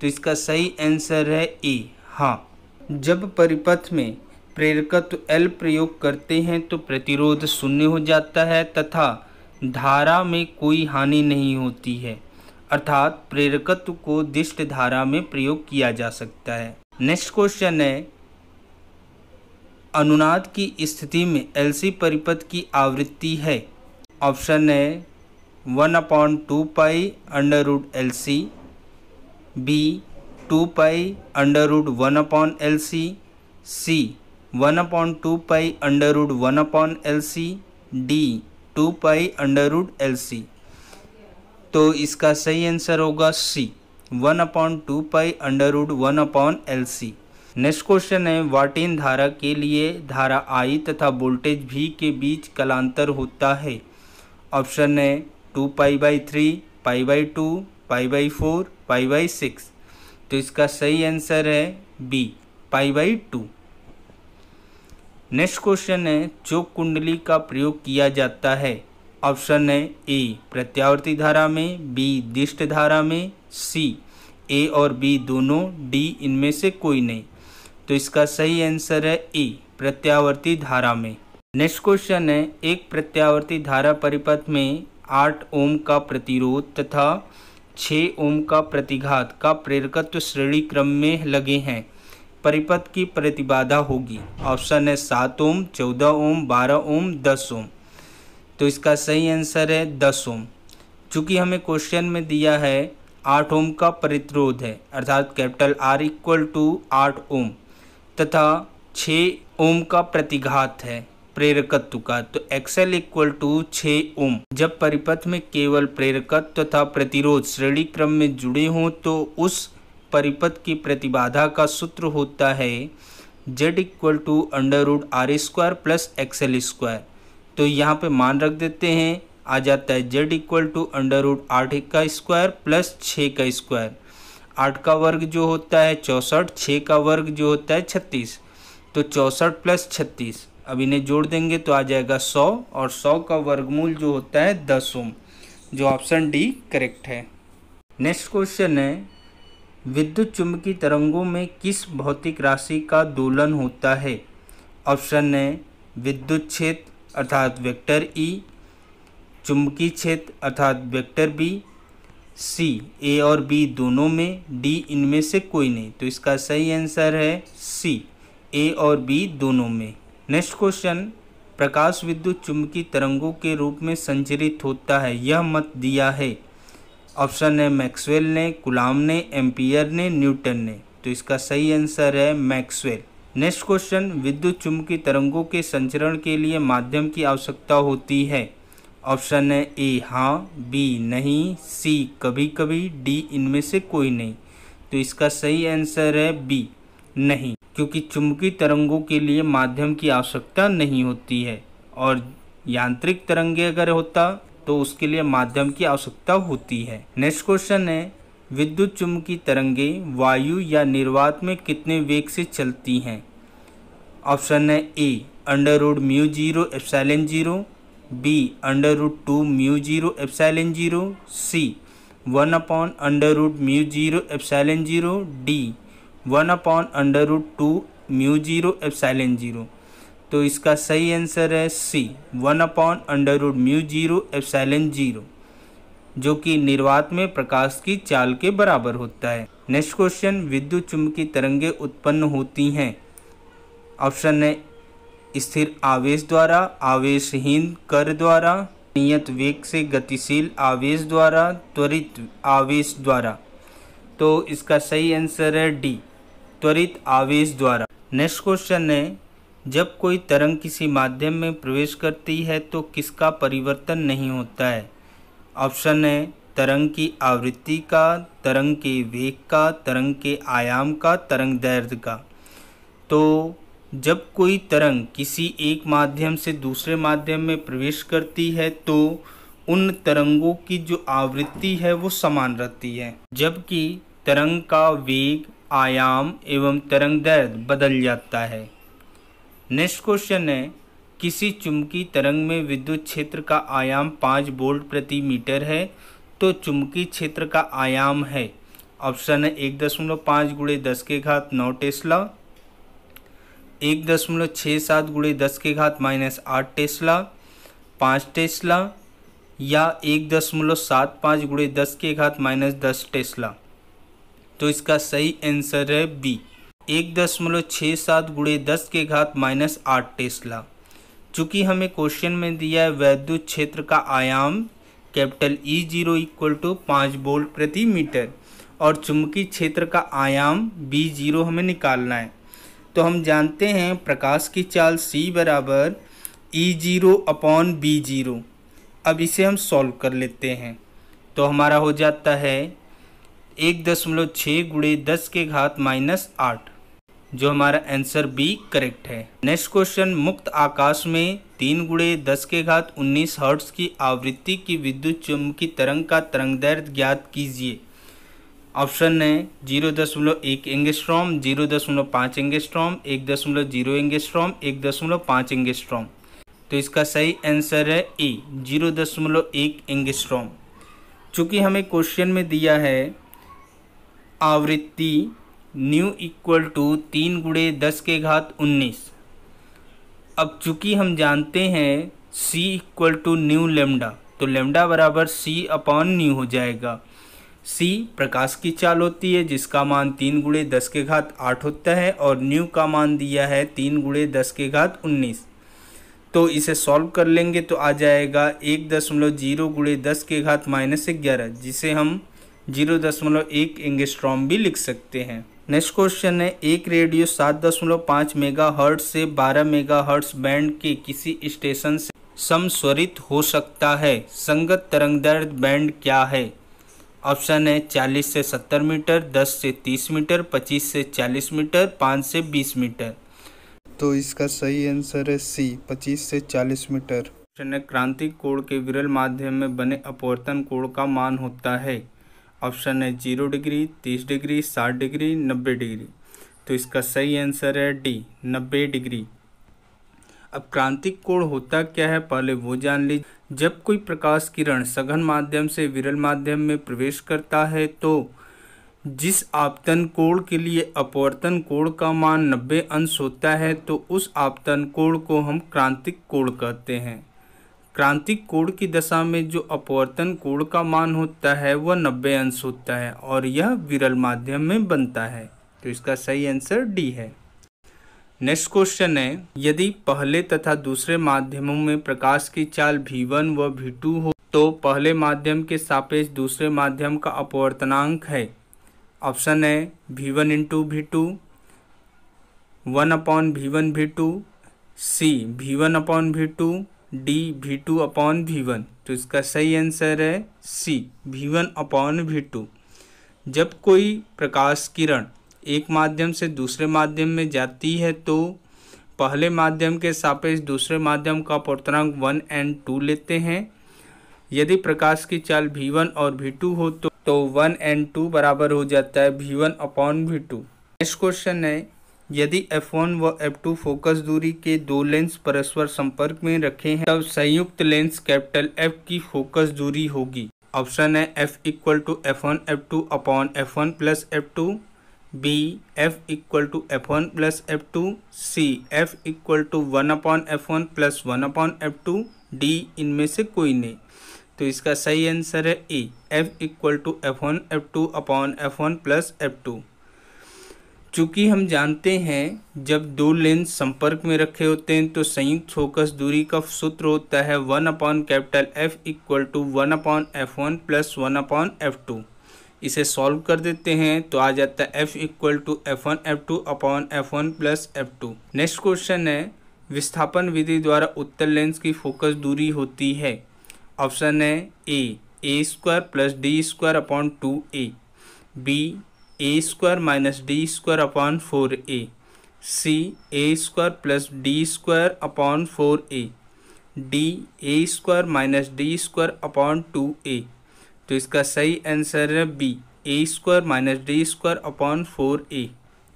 तो इसका सही आंसर है ए हाँ। जब परिपथ में प्रेरकत्व L प्रयोग करते हैं तो प्रतिरोध शून्य हो जाता है तथा धारा में कोई हानि नहीं होती है, अर्थात प्रेरकत्व को दिष्ट धारा में प्रयोग किया जा सकता है। नेक्स्ट क्वेश्चन है, अनुनाद की स्थिति में LC परिपथ की आवृत्ति है। ऑप्शन है 1/2 pi √LC, B 2 pi √1/LC, C 1/2 pi √1/LC, D 2 pi under root L C. तो इसका सही आंसर होगा सी, 1/2 पाई अंडर रूट 1/एल सी। नेक्स्ट क्वेश्चन है, वाटिन धारा के लिए धारा I तथा वोल्टेज V के बीच कालांतर होता है। ऑप्शन है 2π/3, π/2, π/4, π/6। तो इसका सही आंसर है बी, π/2। नेक्स्ट क्वेश्चन है, चौक कुंडली का प्रयोग किया जाता है। ऑप्शन है ए प्रत्यावर्ती धारा में, बी दिष्ट धारा में, सी ए और बी दोनों, डी इनमें से कोई नहीं। तो इसका सही आंसर है ए प्रत्यावर्ती धारा में। नेक्स्ट क्वेश्चन है, एक प्रत्यावर्ती धारा परिपथ में 8 ओम का प्रतिरोध तथा 6 ओम का प्रतिघात का प्रेरकत्व श्रेणी क्रम में लगे हैं। परिपथ की प्रतिबाधा होगी। ऑप्शन है 7 ओम, 14 ओम, 12 ओम, 10 ओम। तो इसका सही आंसर है 10 ओम। चूँकि हमें क्वेश्चन में दिया है 8 ओम का प्रतिरोध है, अर्थात कैपिटल R इक्वल टू 8 ओम तथा 6 ओम का प्रतिघात है प्रेरकत्व का, तो XL इक्वल टू 6 ओम। जब परिपथ में केवल प्रेरकत्व तथा प्रतिरोध श्रेणी क्रम में जुड़े हों तो उस परिपथ की प्रतिबाधा का सूत्र होता है Z equal to under root R² plus XL²। तो यहाँ पे मान रख देते हैं, आ जाता है Z equal to under root 8 का स्क्वायर प्लस 6 का स्क्वायर। 8 का वर्ग जो होता है 64, 6 का वर्ग जो होता है 36। तो 64 प्लस 36, अब इन्हें जोड़ देंगे तो आ जाएगा 100, और 100 का वर्गमूल जो होता है 10 ओम, जो ऑप्शन डी करेक्ट है। नेक्स्ट क्वेश्चन है, विद्युत चुम्बकीय तरंगों में किस भौतिक राशि का दोलन होता है। ऑप्शन है विद्युत क्षेत्र अर्थात वेक्टर ई, चुम्बकीय क्षेत्र अर्थात वेक्टर बी, सी ए और बी दोनों में, डी इनमें से कोई नहीं। तो इसका सही आंसर है सी ए और बी दोनों में। नेक्स्ट क्वेश्चन, प्रकाश विद्युत चुम्बकीय तरंगों के रूप में संचरित होता है, यह मत दिया है। ऑप्शन है मैक्सवेल ने, कुलाम ने, एम्पियर ने, न्यूटन ने। तो इसका सही आंसर है मैक्सवेल। नेक्स्ट क्वेश्चन, विद्युत चुम्बकीय तरंगों के संचरण के लिए माध्यम की आवश्यकता होती है। ऑप्शन है ए हाँ, बी नहीं, सी कभी कभी, डी इनमें से कोई नहीं। तो इसका सही आंसर है बी नहीं, क्योंकि चुम्बकीय तरंगों के लिए माध्यम की आवश्यकता नहीं होती है, और यांत्रिक तरंगे अगर होता तो उसके लिए माध्यम की आवश्यकता होती है। नेक्स्ट क्वेश्चन है, विद्युत चुम्बकीय तरंगे वायु या निर्वात में कितने वेग से चलती हैं। ऑप्शन है A under root mu 0 epsilon 0, B under root 2 mu 0 epsilon 0, C 1 under root mu 0 epsilon 0, D 1 under root 2 mu 0 epsilon 0। तो इसका सही आंसर है C 1 under root mu 0 epsilon 0, जो कि निर्वात में प्रकाश की चाल के बराबर होता है। नेक्स्ट क्वेश्चन, विद्युत चुम्बकीय तरंगे उत्पन्न होती हैं। ऑप्शन है स्थिर आवेश द्वारा, आवेशहीन कर द्वारा, नियत वेग से गतिशील आवेश द्वारा, त्वरित आवेश द्वारा। तो इसका सही आंसर है डी त्वरित आवेश द्वारा। नेक्स्ट क्वेश्चन है, जब कोई तरंग किसी माध्यम में प्रवेश करती है तो किसका परिवर्तन नहीं होता है। ऑप्शन है तरंग की आवृत्ति का, तरंग के वेग का, तरंग के आयाम का, तरंग दैर्ध्य का। तो जब कोई तरंग किसी एक माध्यम से दूसरे माध्यम में प्रवेश करती है तो उन तरंगों की जो आवृत्ति है वो समान रहती है, जबकि तरंग का वेग, आयाम एवं तरंग दैर्ध्य बदल जाता है। नेक्स्ट क्वेश्चन है, किसी चुंबकीय तरंग में विद्युत क्षेत्र का आयाम 5 वोल्ट प्रति मीटर है तो चुंबकीय क्षेत्र का आयाम है। ऑप्शन है 1.5 × 10⁻9 टेस्ला, 1.67 × 10⁻−8 टेस्ला, 5 टेस्ला, या 1.75 × 10⁻−10 टेस्ला। तो इसका सही आंसर है बी 1.67 × 10⁻−8 टेस्ला। चूँकि हमें क्वेश्चन में दिया है वैद्युत क्षेत्र का आयाम capital E0 equal to 5 volt प्रति मीटर और चुंबकीय क्षेत्र का आयाम B0 हमें निकालना है, तो हम जानते हैं प्रकाश की चाल C बराबर E0/B0। अब इसे हम सॉल्व कर लेते हैं। तो हमारा हो जाता है 1.6 गुणे 10 के घात -8, जो हमारा आंसर बी करेक्ट है। नेक्स्ट क्वेश्चन, मुक्त आकाश में 3 गुणे 10 के घात 19 हर्ट्ज की आवृत्ति की विद्युत चुम्बकीय तरंग का तरंगदैर्घ्य ज्ञात कीजिए। ऑप्शन है 0.1 एंगस्ट्रॉम, 0.5 एंगस्ट्रॉम, 1.0 एंगस्ट्रॉम, 1.5 एंगस्ट्रॉम। तो इसका सही आंसर है ए 0.1 एंगस्ट्रॉम। चूँकि हमें क्वेश्चन में दिया है आवृत्ति न्यू इक्वल टू 3 गुणे 10 के घात 19। अब चूँकि हम जानते हैं c equal to nu lambda, तो लेमडा बराबर c अपॉन न्यू हो जाएगा। c प्रकाश की चाल होती है जिसका मान 3 गुणे 10 के घात 8 होता है, और न्यू का मान दिया है 3 गुणे 10 के घात 19। तो इसे सॉल्व कर लेंगे तो आ जाएगा 1.0 गुणे 10 के घात -11, जिसे हम 0.1 एंगस्ट्रॉम भी लिख सकते हैं। नेक्स्ट क्वेश्चन है, एक रेडियो 7.5 मेगाहर्ट्ज से 12 मेगाहर्ट्ज बैंड के किसी स्टेशन से समस्वरित हो सकता है, संगत तरंगदैर्घ्य बैंड क्या है? ऑप्शन है 40 से 70 मीटर, 10 से 30 मीटर, 25 से 40 मीटर, 5 से 20 मीटर। तो इसका सही आंसर है सी 25 से 40 मीटर। ऑप्शन है क्रांतिक कोण के विरल माध्यम में बने अपवर्तन कोण का मान होता है। ऑप्शन है 0 डिग्री, 30 डिग्री, 60 डिग्री, 90 डिग्री। तो इसका सही आंसर है डी 90 डिग्री। अब क्रांतिक कोण होता क्या है पहले वो जान लीजिए। जब कोई प्रकाश किरण सघन माध्यम से विरल माध्यम में प्रवेश करता है तो जिस आपतन कोण के लिए अपवर्तन कोण का मान 90 अंश होता है, तो उस आपतन कोण को हम क्रांतिक कोण कहते हैं। क्रांतिक कोण की दशा में जो अपवर्तन कोण का मान होता है वह 90 अंश होता है और यह विरल माध्यम में बनता है। तो इसका सही आंसर डी है। नेक्स्ट क्वेश्चन है, यदि पहले तथा दूसरे माध्यमों में प्रकाश की चाल v1 व v2 हो तो पहले माध्यम के सापेक्ष दूसरे माध्यम का अपवर्तनांक है। ऑप्शन है v1 into v2, 1/v1 v2, c v1/v2, d v2/v1। तो इसका सही आंसर है c v1/v2। जब कोई प्रकाश किरण एक माध्यम से दूसरे माध्यम में जाती है तो पहले माध्यम के सापेक्ष दूसरे माध्यम का अपवर्तनांक 1 और 2 लेते हैं। यदि प्रकाश की चाल v1 और v2 हो तो 1 और 2 बराबर हो जाता है v1/v2। नेक्स्ट क्वेश्चन है, यदि f1 व f2 फोकस दूरी के दो लेंस परस्पर संपर्क में रखे हैं तब संयुक्त लेंस कैपिटल F की फोकस दूरी होगी। ऑप्शन है f equal to f1 f2 upon f1 plus f2, b f equal to f1 plus f2, c f equal to 1/f1 plus 1/f2, d इनमें से कोई नहीं। तो इसका सही आंसर है A f equal to f1 f2 upon f1 plus f2। चूँकि हम जानते हैं जब दो लेंस संपर्क में रखे होते हैं तो संयुक्त फोकस दूरी का सूत्र होता है 1/F equal to 1/f1 plus 1/f2। इसे सॉल्व कर देते हैं तो आ जाता है f equal to f1 f2 upon f1 plus f2। Next question है, विस्थापन विधि द्वारा उत्तल लेंस की फोकस दूरी होती है। ऑप्शन है a square plus D square upon 2a, b a square minus D square upon 4a, c a square plus D square upon 4a, d a square minus D square upon 2a। तो इसका सही answer है B a square minus D square upon 4a,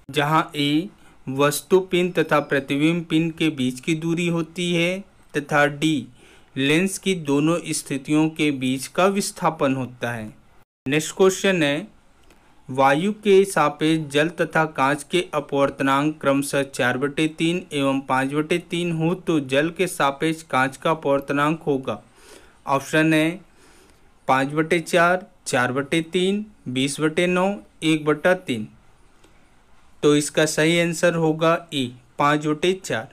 जहाँ a वस्तु pin तथा प्रतिबिंब pin के बीच की दूरी होती है तथा d लेंस की दोनों स्थितियों के बीच का विस्थापन होता है। नेक्स्ट क्वेश्चन है, वायु के सापेक्ष जल तथा कांच के अपवर्तनांक क्रमशः 4/3 एवं 5/3 हो तो जल के सापेक्ष कांच का अपवर्तनांक होगा। ऑप्शन है 5/4, 4/3, 20/9, 1/3। तो इसका सही आंसर होगा ए 5/4।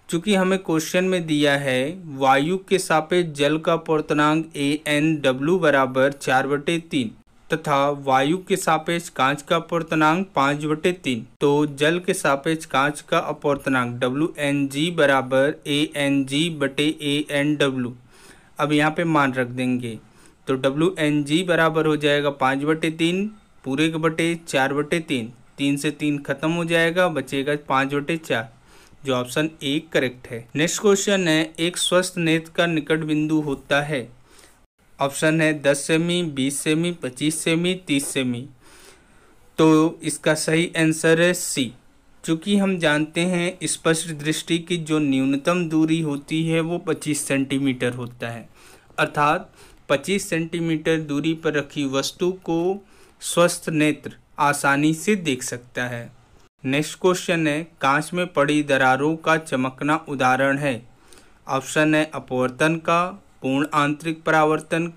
चूँकि हमें क्वेश्चन में दिया है वायु के सापेक्ष जल का अपवर्तनांक ANW बराबर 4/3 तथा वायु के सापेक्ष कांच का अपवर्तनांक 5/3, तो जल के सापेक्ष कांच का अपवर्तनांक WNG बराबर ANG/ANW। अब यहाँ पे मान रख देंगे, तो WNG बराबर हो जाएगा 5/3 पूरे के बटे 4/3, 3 से 3 खत्म हो जाएगा, बचेगा 5/4, जो ऑप्शन ए करेक्ट है। नेक्स्ट क्वेश्चन है, एक स्वस्थ नेत्र का निकट बिंदु होता है। ऑप्शन है 10 सेमी, 20 सेमी, 25 सेमी, 30 सेमी। तो इसका सही आंसर है सी। चूँकि हम जानते हैं स्पष्ट दृष्टि की जो न्यूनतम दूरी होती है वो 25 सेंटीमीटर होता है, अर्थात 25 सेंटीमीटर दूरी पर रखी वस्तु को स्वस्थ नेत्र आसानी से देख सकता है। नेक्स्ट क्वेश्चन है, कांच में पड़ी दरारों का चमकना उदाहरण है। ऑप्शन है अपवर्तन का, पूर्ण आंतरिक परावर्तन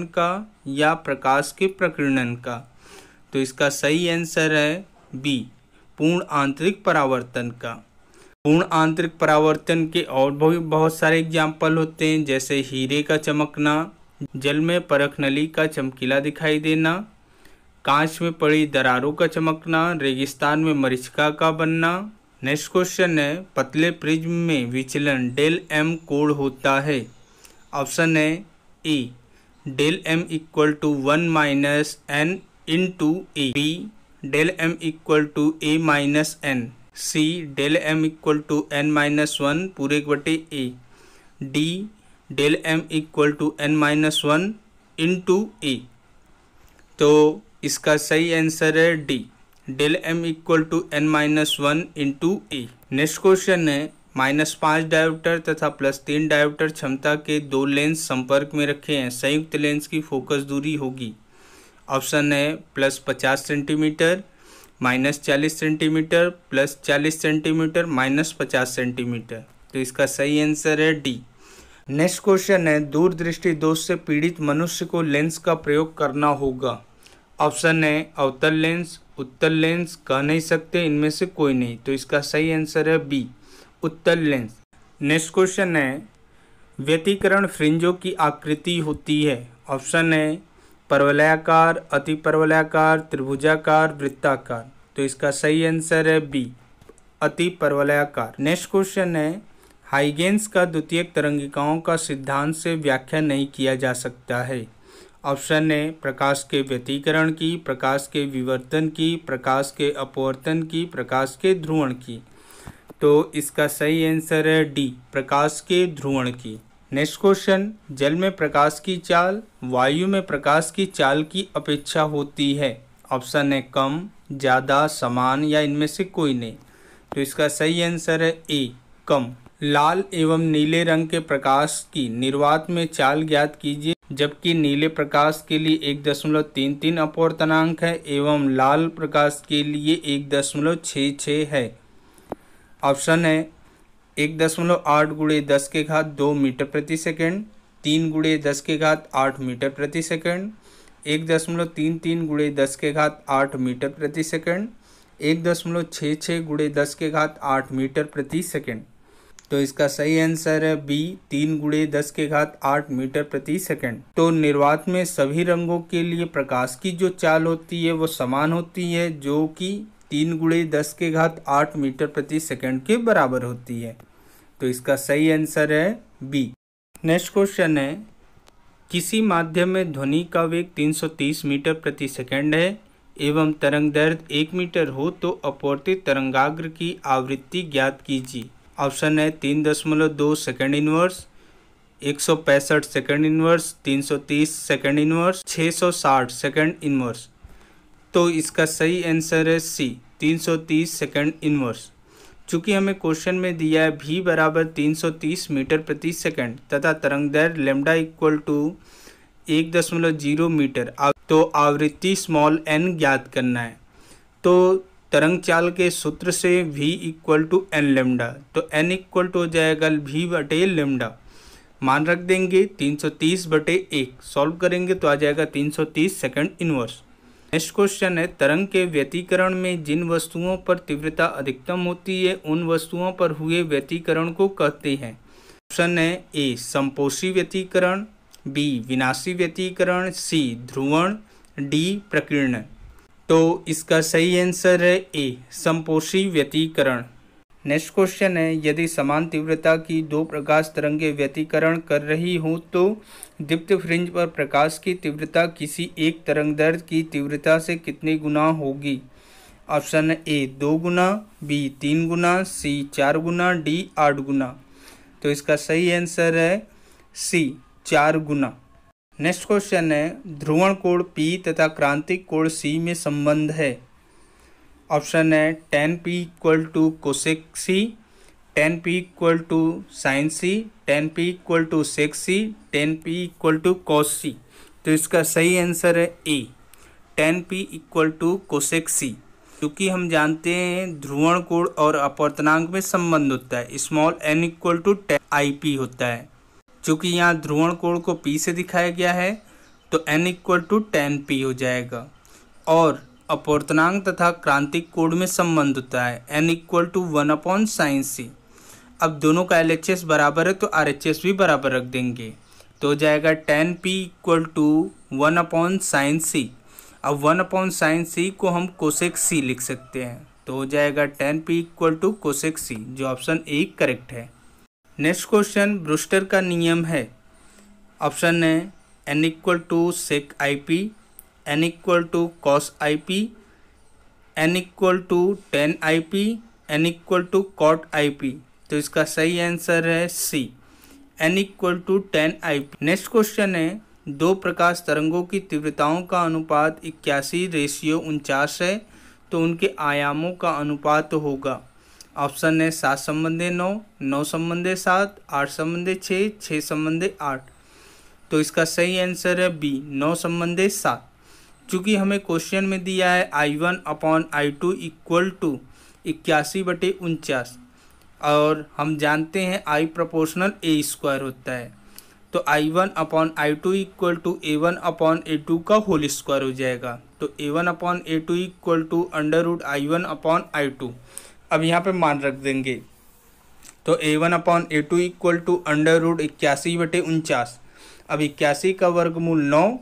का या प्रकाश के प्रकीर्णन का। तो इसका सही आंसर है बी, पूर्ण आंतरिक परावर्तन का। पूर्ण आंतरिक परावर्तन के और भी बहुत सारे एग्जाम्पल होते हैं, जैसे हीरे का चमकना, जल में परख नली का चमकीला दिखाई देना, कांच में पड़ी दरारों का चमकना, रेगिस्तान में मरीचिका का बनना। नेक्स्ट क्वेश्चन है, पतले प्रिज्म में विचलन डेल एम कोण होता है। ऑप्शन है A, del m equal to 1 minus n into a, B del m equal to a minus n, C del m equal to n minus 1 पूरे के बटे a, D del m equal to n minus 1 into a. तो इसका सही answer है D, del m equal to n minus 1 into a. Next question है, -5 dioptre तथा +3 dioptre क्षमता के दो लेंस संपर्क में रखे हैं, संयुक्त लेंस की फोकस दूरी होगी। ऑप्शन है +50 सेंटीमीटर, -40 सेंटीमीटर, +40 सेंटीमीटर, -50 सेंटीमीटर। तो इसका सही आंसर है डी। नेक्स्ट क्वेश्चन है, दूरदृष्टि दोष से पीड़ित मनुष्य को लेंस का प्रयोग करना होगा। ऑप्शन है अवतल लेंस, उत्तल लेंस, कह नहीं सकते, इनमें से कोई नहीं। तो इसका सही आंसर है बी, उत्तल लेंस। नेक्स्ट क्वेश्चन है, व्यतिकरण फ्रिंजों की आकृति होती है। ऑप्शन है परवलयाकार, अति परवलयाकार, त्रिभुजाकार, वृत्ताकार। तो इसका सही आंसर है बी, अति परवलयाकार। नेक्स्ट क्वेश्चन है, हाइगेंस का द्वितीयक तरंगिकाओं का सिद्धांत से व्याख्या नहीं किया जा सकता है। ऑप्शन है प्रकाश के व्यतिकरण की, प्रकाश के विवर्तन की, प्रकाश के अपवर्तन की, प्रकाश के ध्रुवण की। तो इसका सही आंसर है डी, प्रकाश के ध्रुवण की। नेक्स्ट क्वेश्चन, जल में प्रकाश की चाल वायु में प्रकाश की चाल की अपेक्षा होती है। ऑप्शन है कम, ज़्यादा, समान या इनमें से कोई नहीं। तो इसका सही आंसर है ए, कम। लाल एवं नीले रंग के प्रकाश की निर्वात में चाल ज्ञात कीजिए, जबकि नीले प्रकाश के लिए 1.33 अपवर्तनांक है एवं लाल प्रकाश के लिए 1.66 है। ऑप्शन है 1.8 × 10⁻² मीटर प्रति सेकंड, 3 × 10⁸ मीटर प्रति सेकंड, 1.33 × 10⁸ मीटर प्रति सेकंड, 1.66 × 10⁸ मीटर प्रति सेकंड। तो इसका सही आंसर है बी, 3 × 10⁸ मीटर प्रति सेकंड। तो निर्वात में सभी रंगों के लिए प्रकाश की जो चाल होती है वो समान होती है, जो कि 3 × 10⁸ मीटर प्रति सेकंड के बराबर होती है। तो इसका सही आंसर है बी। नेक्स्ट क्वेश्चन है, किसी माध्यम में ध्वनि का वेग 330 मीटर प्रति सेकंड है एवं तरंग दैर्घ्य 1 मीटर हो तो अपवर्तित तरंगाग्र की आवृत्ति ज्ञात कीजिए। ऑप्शन है 3.2 second inverse, 165 second inverse, 330 second inverse, 660 second inverse. तो इसका सही आंसर है सी, 330 सेकंड इनवर्स। चूँकि हमें क्वेश्चन में दिया है v बराबर 330 मीटर प्रति सेकंड तथा तरंग दैर्घ्य लैम्डा इक्वल टू 1.0 मीटर, तो आवृत्ति स्मॉल n ज्ञात करना है। तो तरंग चाल के सूत्र से v equal to N lambda, तो n इक्वल टू हो जाएगा v/λ। मान रख देंगे 330/1, सॉल्व करेंगे तो आ जाएगा 330 सेकंड इनवर्स। नेक्स्ट क्वेश्चन है, तरंग के व्यतिकरण में जिन वस्तुओं पर तीव्रता अधिकतम होती है उन वस्तुओं पर हुए व्यतिकरण को कहते हैं। ऑप्शन है ए संपोषी व्यतिकरण, बी विनाशी व्यतिकरण, सी ध्रुवण, डी प्रकीर्णन। तो इसका सही आंसर है ए संपोषी व्यतिकरण। नेक्स्ट क्वेश्चन है, यदि समान तीव्रता की दो प्रकाश तरंगें व्यतिकरण कर रही हों तो दीप्त फ्रिंज पर प्रकाश की तीव्रता किसी एक तरंगदैर्घ्य की तीव्रता से कितनी गुना होगी? ऑप्शन है ए 2 गुना, बी 3 गुना, सी 4 गुना, डी 8 गुना। तो इसका सही आंसर है सी 4 गुना। नेक्स्ट क्वेश्चन है, ध्रुवण कोण P तथा क्रांतिक कोण C में संबंध है। ऑप्शन है tan P equal to cosec C, tan P equal to sine C, tan P equal to sec C, tan P equal to cos C। तो इसका सही आंसर है A tan P equal to cosec C। क्योंकि हम जानते हैं ध्रुवण कोण और अपवर्तनांक में संबंध होता है, small n equal to IP होता है। चूँकि यहाँ ध्रुवण कोण को P से दिखाया गया है तो n equal to tan P हो जाएगा। और अपवर्तनांक तथा क्रांतिक कोण में संबंध होता है n equal to 1/sin C। अब दोनों का LHS बराबर है तो RHS भी बराबर रख देंगे तो हो जाएगा tan P equal to 1/sin C। अब 1/sin C को हम कोसेक C लिख सकते हैं तो हो जाएगा tan P equal to cosec C, जो ऑप्शन ए करेक्ट है। नेक्स्ट क्वेश्चन ब्रूस्टर का नियम है। ऑप्शन है n equal to sec IP, n equal to cos IP, n equal to tan IP, n equal to cot IP। तो इसका सही answer है C n equal to tan IP। नेक्स्ट question है, दो प्रकाश तरंगों की तीव्रताओं का अनुपात 81:49 है तो उनके आयामों का अनुपात होगा। ऑप्शन है 7 संबंधे 9, 9 संबंधे 7, 8 संबंधे 6, 6 संबंधे 8। तो इसका सही आंसर है बी 9 संबंधे 7। चूँकि हमें क्वेश्चन में दिया है I1/I2 इक्वल टू 81/49 और हम जानते हैं I प्रोपोर्शनल A² होता है तो I1/I2 इक्वल टू A1/A2 का होल स्क्वायर हो जाएगा। तो A1/A2 इक्वल टू √I1/I2। अब यहाँ पे मान रख देंगे तो A1/A2 इक्वल टू √81/49। अब 81 का वर्गमूल 9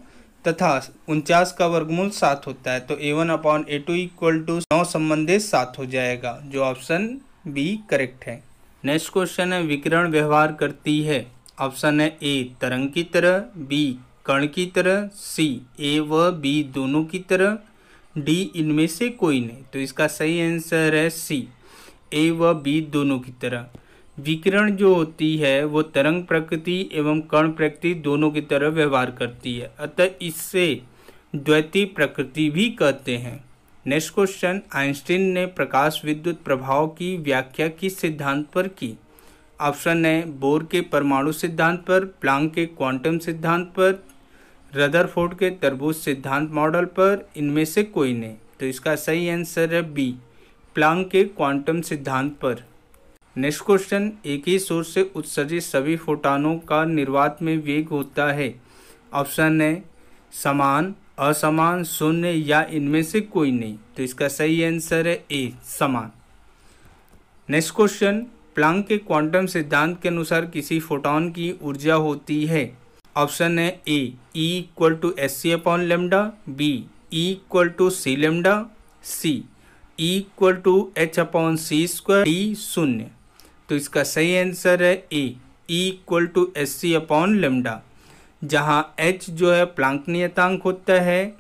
तथा 49 का वर्गमूल 7 होता है तो A1/A2 इक्वल टू 9 संबंधे 7 हो जाएगा, जो ऑप्शन बी करेक्ट है। नेक्स्ट क्वेश्चन है, विकिरण व्यवहार करती है। ऑप्शन है ए तरंग की तरह, बी कण की तरह, सी ए व बी दोनों की तरह, डी इनमें से कोई नहीं। तो इसका सही आंसर है सी ए व बी दोनों की तरह। विकिरण जो होती है वो तरंग प्रकृति एवं कण प्रकृति दोनों की तरह व्यवहार करती है, अतः इससे द्वैती प्रकृति भी कहते हैं। नेक्स्ट क्वेश्चन, आइंस्टीन ने प्रकाश विद्युत प्रभाव की व्याख्या किस सिद्धांत पर की? ऑप्शन है बोर के परमाणु सिद्धांत पर, प्लांक के क्वांटम सिद्धांत पर, रदरफोर्ड के तरबूज सिद्धांत मॉडल पर, इनमें से कोई नहीं। तो इसका सही आंसर है बी प्लांक के क्वांटम सिद्धांत पर। नेक्स्ट क्वेश्चन, एक ही सोर्स से उत्सर्जित सभी फोटॉनों का निर्वात में वेग होता है। ऑप्शन है समान, असमान, शून्य या इनमें से कोई नहीं। तो इसका सही आंसर है ए समान। नेक्स्ट क्वेश्चन, प्लांक के क्वांटम सिद्धांत के अनुसार किसी फोटॉन की ऊर्जा होती है। ऑप्शन है A E equal to hc/λ, B E equal to c/λ, C E equal to h/c², D 0। तो इसका सही आंसर है A E equal to hc/λ, जहाँ h जो है प्लांक नियतांक होता है,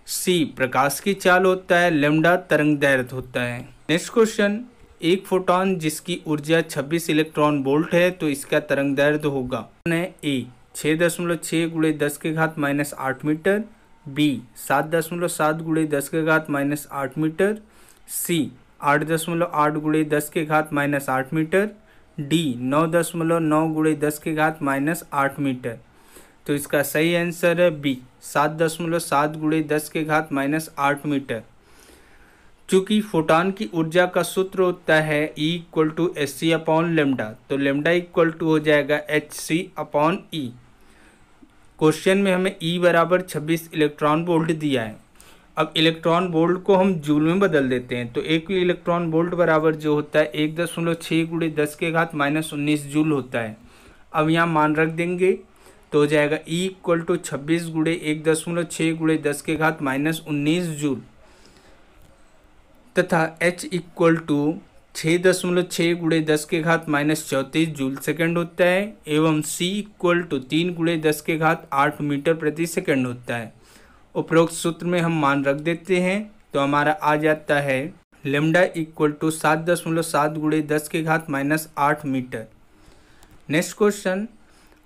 c प्रकाश की चाल होता है, लैम्डा तरंग दैर्घ्य होता है। नेक्स्ट क्वेश्चन, एक फोटॉन जिसकी ऊर्जा 26 इलेक्ट्रॉन वोल्ट है तो इसका तरंग दैर्घ्य होगा। ए 6.6 × 10⁻⁸ मीटर, बी 7.7 × 10⁻⁸ मीटर, सी 8.8 × 10⁻⁸ मीटर, डी 9.9 × 10⁻⁸ मीटर। तो इसका सही आंसर है बी 7.7 × 10⁻⁸ मीटर। चूँकि फोटॉन की ऊर्जा का सूत्र होता है E इक्वल टू hc/λ, तो लैम्डा इक्वल टू हो जाएगा hc/E। क्वेश्चन में हमें E बराबर 26 इलेक्ट्रॉन वोल्ट दिया है। अब इलेक्ट्रॉन वोल्ट को हम जूल में बदल देते हैं तो एक इलेक्ट्रॉन वोल्ट बराबर जो होता है 1.6 × 10⁻⁻19 जूल होता है। अब यहाँ मान रख देंगे तो हो जाएगा E इक्वल टू 26 × 1.6 × 10⁻⁻19 जूल तथा H इक्वल टू 6.6 गुणे 10 के घात -34 जूल सेकंड होता है एवं C इक्वल टू 3 गुणे 10 के घात 8 मीटर प्रति सेकंड होता है। उपरोक्त सूत्र में हम मान रख देते हैं तो हमारा आ जाता है लेमडा इक्वल टू 7.7 गुणे 10 के घात -8 मीटर। नेक्स्ट क्वेश्चन,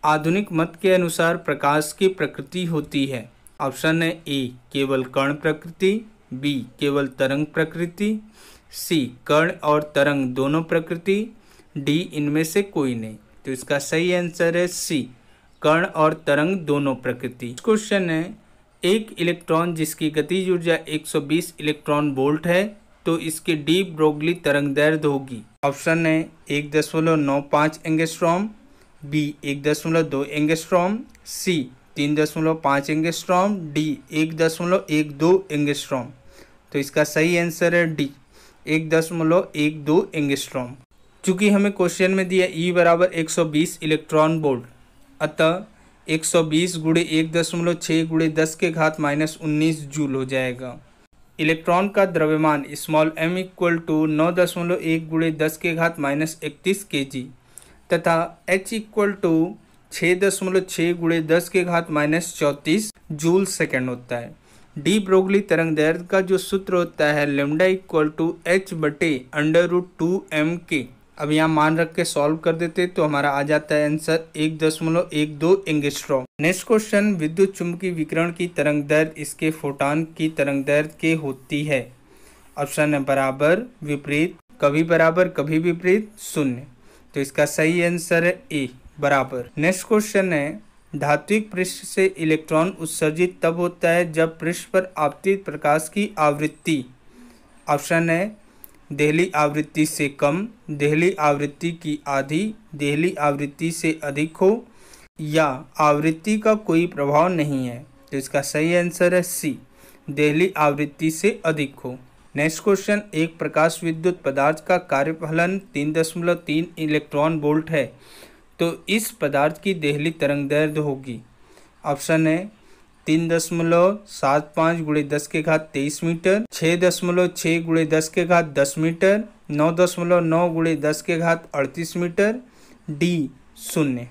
आधुनिक मत के अनुसार प्रकाश की प्रकृति होती है। ऑप्शन है ए केवल कण प्रकृति, बी केवल तरंग प्रकृति, सी कण और तरंग दोनों प्रकृति, डी इनमें से कोई नहीं। तो इसका सही आंसर है सी कण और तरंग दोनों प्रकृति। क्वेश्चन है, एक इलेक्ट्रॉन जिसकी गतिज ऊर्जा 120 इलेक्ट्रॉन वोल्ट है तो इसकी डी ब्रोगली तरंगदैर्ध्य होगी। ऑप्शन है 1.95 एंगस्ट्रॉम, बी 1.2 एंगस्ट्रॉम, सी 3.5 एंगस्ट्रॉम, डी 1.12 एंगस्ट्रॉम। तो इसका सही आंसर है डी 1.12 एंगस्ट्रॉम। चूंकि हमें क्वेश्चन में दिया E बराबर 120 इलेक्ट्रॉन वोल्ट, अतः 120 गुणे 1.6 गुणे 10 के घात -19 जूल हो जाएगा। इलेक्ट्रॉन का द्रव्यमान स्मॉल m इक्वल टू 9.1 गुणे 10 के घात -31 kg तथा H इक्वल टू 6.6 गुणे 10 के घात -34 जूल सेकेंड होता है। डी ब्रोगली तरंगदैर्ध्य का जो सूत्र होता है लेमडा इक्वल टू h/√2m के। अब यहाँ मान रख के सॉल्व कर देते तो हमारा आ जाता है आंसर 1.12 एंगस्ट्रॉम। नेक्स्ट क्वेश्चन, विद्युत चुंबकीय विकिरण की तरंगदैर्ध्य इसके फोटॉन की तरंगदैर्ध्य के होती है। ऑप्शन है बराबर, विपरीत, कभी बराबर कभी विपरीत, शून्य। तो इसका सही आंसर है ए बराबर। नेक्स्ट क्वेश्चन है, धात्विक पृष्ठ से इलेक्ट्रॉन उत्सर्जित तब होता है जब पृष्ठ पर आपतित प्रकाश की आवृत्ति, ऑप्शन है देहली आवृत्ति से कम, देहली आवृत्ति की आधी, देहली आवृत्ति से अधिक हो या आवृत्ति का कोई प्रभाव नहीं है। तो इसका सही आंसर है सी देहली आवृत्ति से अधिक हो। नेक्स्ट क्वेश्चन, एक प्रकाश विद्युत पदार्थ का कार्यफलन 3.3 इलेक्ट्रॉन वोल्ट है तो इस पदार्थ की देहली तरंगदैर्ध्य होगी। ऑप्शन है 3.75 गुणे 10 के घात 23 मीटर, 6.6 गुणे 10 के घात 10 मीटर, 9.9 गुणे 10 के घात 38 मीटर, डी 0।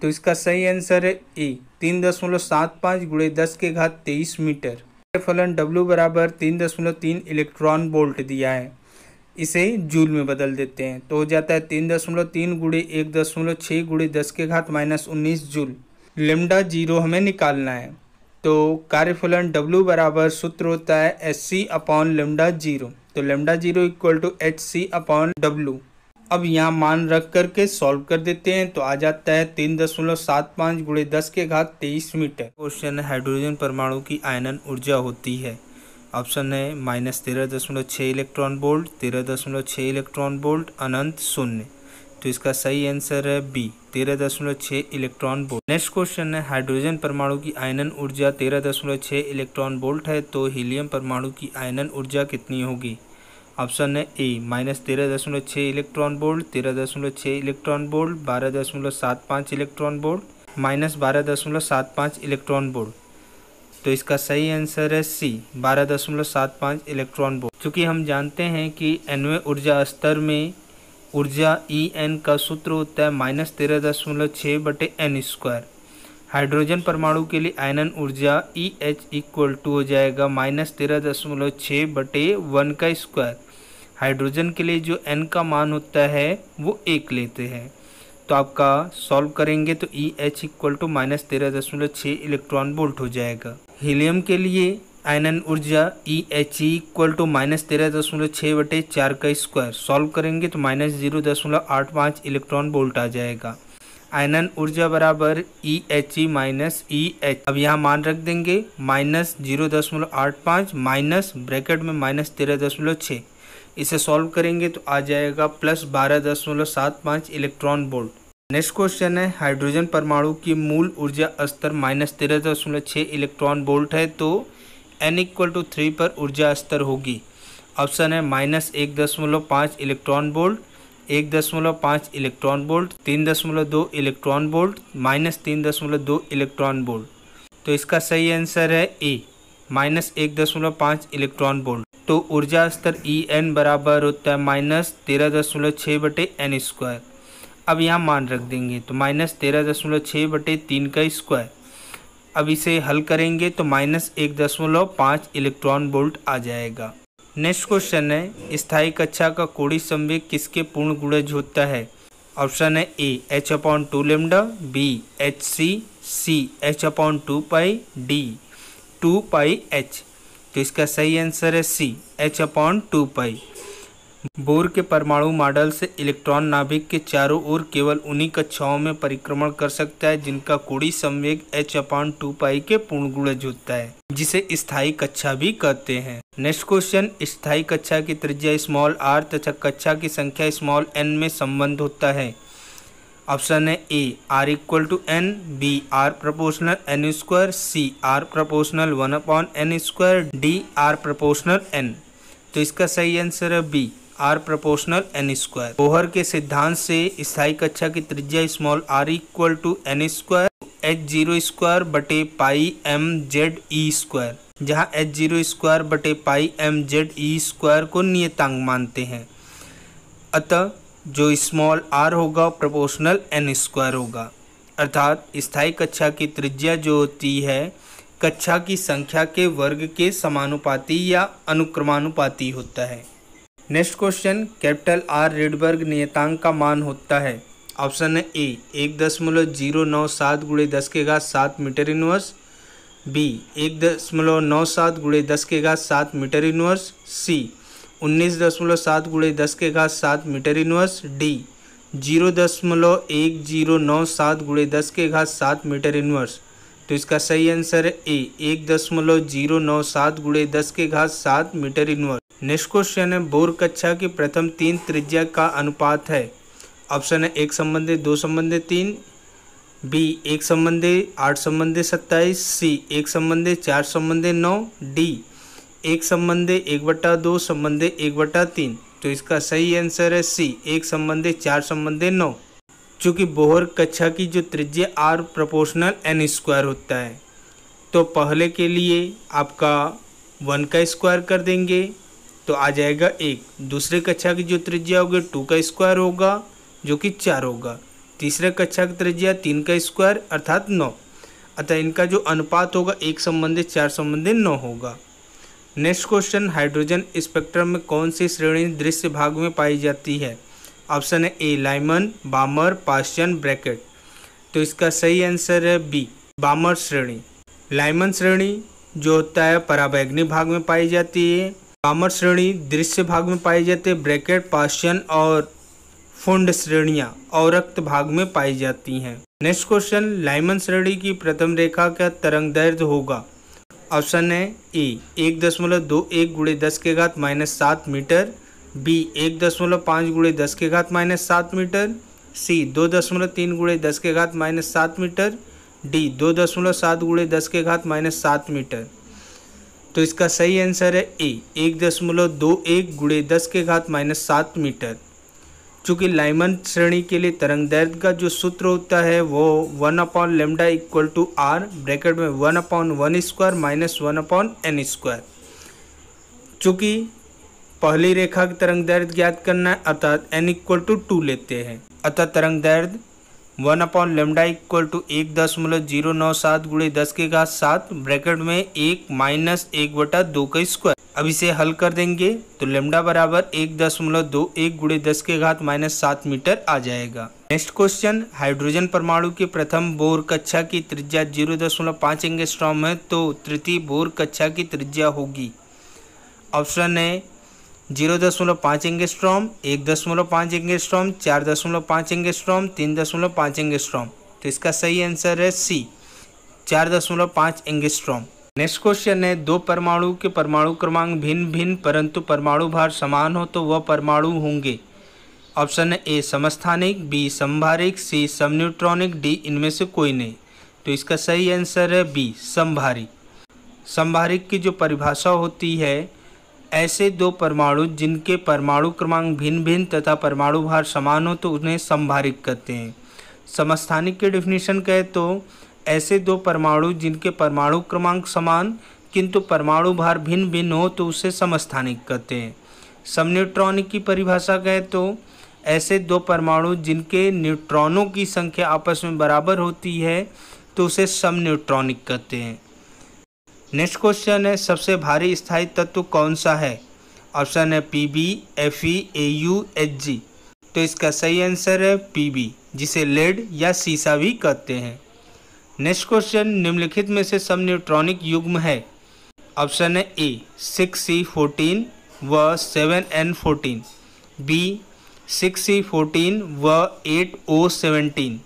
तो इसका सही आंसर है ए 3.75 गुणे 10 के घात 23 मीटर। फलन W बराबर 3.3 इलेक्ट्रॉन वोल्ट दिया है, इसे जूल में बदल देते हैं तो हो जाता है 3.3 गुणे 1.6 गुणे 10 के घात -19 जूल। लेमडा 0 हमें निकालना है तो कार्यफलन W बराबर सूत्र होता है Hc/λ0। तो लेमडा 0 इक्वल टू Hc/W। अब यहाँ मान रख करके सॉल्व कर देते हैं तो आ जाता है 3.75 गुणे 10 के घात 23 मीटर। क्वेश्चन है, हाइड्रोजन परमाणु की आयनन ऊर्जा होती है। ऑप्शन है -13.6 इलेक्ट्रॉन वोल्ट, 13.6 इलेक्ट्रॉन वोल्ट, अनंत, शून्य। तो इसका सही आंसर है B 13.6 electron volt. Next question है, हाइड्रोजन परमाणु की आयनन ऊर्जा 13.6 इलेक्ट्रॉन वोल्ट है तो हीलियम परमाणु की आयनन ऊर्जा कितनी होगी। ऑप्शन है ए -13.6 electron volt, 13.6 electron volt, 12.75 electron volt, -12.75 electron volt. तो इसका सही आंसर है सी 12.75 इलेक्ट्रॉन वोल्ट। चूँकि हम जानते हैं कि nवें ऊर्जा स्तर में ऊर्जा En का सूत्र होता है -13.6/n²। हाइड्रोजन परमाणु के लिए आयनन ऊर्जा EH इक्वल टू हो जाएगा -13.6/1²। हाइड्रोजन के लिए जो n का मान होता है वो 1 लेते हैं तो आपका सॉल्व करेंगे तो EH equal to -13.6 electron volt हो जाएगा। हीलियम के लिए आयनन ऊर्जा EHE इक्वल टू -13.6/4² सॉल्व करेंगे तो -0.85 इलेक्ट्रॉन वोल्ट आ जाएगा। आयनन ऊर्जा बराबर EHE माइनस EH। अब यहाँ मान रख देंगे -0.85 माइनस ब्रैकेट में -13.6। इसे सॉल्व करेंगे तो आ जाएगा +12.75 इलेक्ट्रॉन वोल्ट। नेक्स्ट क्वेश्चन है, हाइड्रोजन परमाणु की मूल ऊर्जा स्तर -13.6 इलेक्ट्रॉन वोल्ट है तो n इक्वल टू 3 पर ऊर्जा स्तर होगी। ऑप्शन है -1.5 electron volt, 1.5 electron volt, 3.2 electron volt, -3.2 electron volt. तो इसका सही आंसर है ए -1.5 इलेक्ट्रॉन वोल्ट। तो ऊर्जा स्तर En बराबर होता है -13.6/n²। अब यहाँ मान रख देंगे तो -13.6/3 का स्क्वायर। अब इसे हल करेंगे तो -1.5 इलेक्ट्रॉन वोल्ट आ जाएगा। नेक्स्ट क्वेश्चन है, स्थायी कक्षा का कोणीय संवेग किसके पूर्ण गुणज होता है? ऑप्शन है ए h/2 लैम्डा, बी hc, सी h/2 पाई, डी 2 पाई h। तो इसका सही आंसर है सी h/2 पाई। बोर के परमाणु मॉडल से इलेक्ट्रॉन नाभिक के चारों ओर केवल उन्हीं कक्षाओं में परिक्रमण कर सकता है जिनका कोणीय संवेग h/2 पाई के पूर्ण गुणज होता है, जिसे स्थायी कक्षा भी कहते हैं। नेक्स्ट क्वेश्चन, स्थायी कक्षा की त्रिज्या स्मॉल r तथा कक्षा की संख्या स्मॉल n में संबंध होता है। ऑप्शन है ए r=n, बी r∝n², सी r∝1/n², डी r∝n। तो इसका सही आंसर है बी r∝n²। बोहर के सिद्धांत से स्थायी कक्षा की त्रिज्या स्मॉल r=n² h0² जहाँ h0² को नियतांक मानते हैं। अतः जो स्मॉल r होगा प्रोपोर्शनल n² होगा, अर्थात स्थायी कक्षा की त्रिज्या जो होती है कक्षा की संख्या के वर्ग के समानुपाती या अनुक्रमानुपाती होता है। Next question, capital R Rydberg नियतांक का मान होता है। ऑप्शन है A 1.097 × 10⁻7 metre inverse, B 1.97 × 10⁻7 metre inverse, C 19.7 × 10⁻7 metre inverse, D 0.1097 × 10⁻7 metre inverse. तो इसका सही आंसर है A 1.097 × 10⁻7 metre inverse. Next question है, बोर कक्षा की प्रथम 3 त्रिज्या का अनुपात है। ऑप्शन है 1 संबंधी 2 संबंधी 3, बी 1 संबंधी 8 संबंधी 27, सी 1 संबंधी 4 संबंधी 9, डी 1 संबंधी 1/2 संबंधी 1/3। तो इसका सही आंसर है सी 1 संबंधी 4 संबंधी 9। चूँकि बोहर कक्षा की जो त्रिज्या r∝n² होता है, तो पहले के लिए आपका 1 का स्क्वायर कर देंगे तो आ जाएगा 1। दूसरे कक्षा की जो त्रिज्या होगी 2 का स्क्वायर होगा जो कि 4 होगा। तीसरे कक्षा की त्रिज्या 3 का स्क्वायर अर्थात 9। अतः इनका जो अनुपात होगा 1 संबंधी 4 संबंधी 9 होगा। नेक्स्ट क्वेश्चन, हाइड्रोजन स्पेक्ट्रम में कौन सी श्रेणी दृश्य भाग में पाई जाती है? ऑप्शन है ए लाइमन, बामर, पास्टियन, ब्रैकेट। तो इसका सही आंसर है बी बामर श्रेणी। लाइमन श्रेणी जो होता है पराबैंगनी भाग में पाई जाती है, बामर श्रेणी दृश्य भाग में पाई जाती है, ब्रैकेट, पास्टियन और फुंड श्रेणियां अवरक्त भाग में पाई जाती हैं। नेक्स्ट क्वेश्चन, लाइमन श्रेणी की प्रथम रेखा का तरंगदैर्घ्य होगा। ऑप्शन है ए 1.21 × 10⁻7 मीटर, बी 1.5 × 10⁻7 मीटर, सी 2.3 × 10⁻7 मीटर, डी 2.7 × 10⁻7 मीटर। तो इसका सही आंसर है ए 1.21 × 10⁻7 मीटर। चूँकि लाइमन श्रेणी के लिए तरंगदैर्घ्य का जो सूत्र होता है वो 1/λ r ब्रैकेट में 1/1² - 1/n²। चूँकि पहली रेखा की तरंगदैर्घ्य ज्ञात करना है अर्थात n=2 लेते हैं, अतः तरंगदैर्घ्य 1/λ = 1.097 × 10⁻7 ब्रैकेट में 1 - 1/2 का स्क्वायर। अब इसे हल कर देंगे तो लैम्डा बराबर 1.21 × 10⁻7 मीटर आ जाएगा। नेक्स्ट क्वेश्चन, हाइड्रोजन परमाणु के प्रथम बोर कक्षा की त्रिज्या 0.5 एंगस्ट्रॉम है, तो तृतीय बोर कक्षा की त्रिज्या होगी। ऑप्शन है 0.5 एंगस्ट्रॉम, 1.5 एंगस्ट्रॉम, 4.5 एंगस्ट्रॉम, 3.5 एंगस्ट्रॉम। तो इसका सही आंसर है सी 4.5 एंगस्ट्रॉम। नेक्स्ट क्वेश्चन है, दो परमाणु के परमाणु क्रमांक भिन्न भिन्न परंतु परमाणु भार समान हो तो वह परमाणु होंगे। ऑप्शन है ए समस्थानिक, बी समभारिक, सी समन्यूट्रॉनिक, डी इनमें से कोई नहीं। तो इसका सही आंसर है बी समभारिक। समभारिक की जो परिभाषा होती है, ऐसे दो परमाणु जिनके परमाणु क्रमांक भिन्न भिन्न तथा परमाणु भार समान हो तो उन्हें समभारिक कहते हैं। समस्थानिक की डेफिनेशन कहे तो ऐसे दो परमाणु जिनके परमाणु क्रमांक समान किंतु परमाणु भार भिन्न भिन्न हो तो उसे समस्थानिक कहते हैं। समन्यूट्रॉनिक की परिभाषा कहें तो ऐसे दो परमाणु जिनके न्यूट्रॉनों की संख्या आपस में बराबर होती है तो उसे समन्यूट्रॉनिक कहते हैं। नेक्स्ट क्वेश्चन है, सबसे भारी स्थायी तत्व कौन सा है? ऑप्शन है Pb, Fe, Au, Hg। तो इसका सही आंसर है Pb, जिसे लेड या सीसा भी कहते हैं। नेक्स्ट क्वेश्चन, निम्नलिखित में से समन्यूट्रॉनिक युग्म है? ऑप्शन है A 6C14 व 7n14, B 6C14 व 8O17,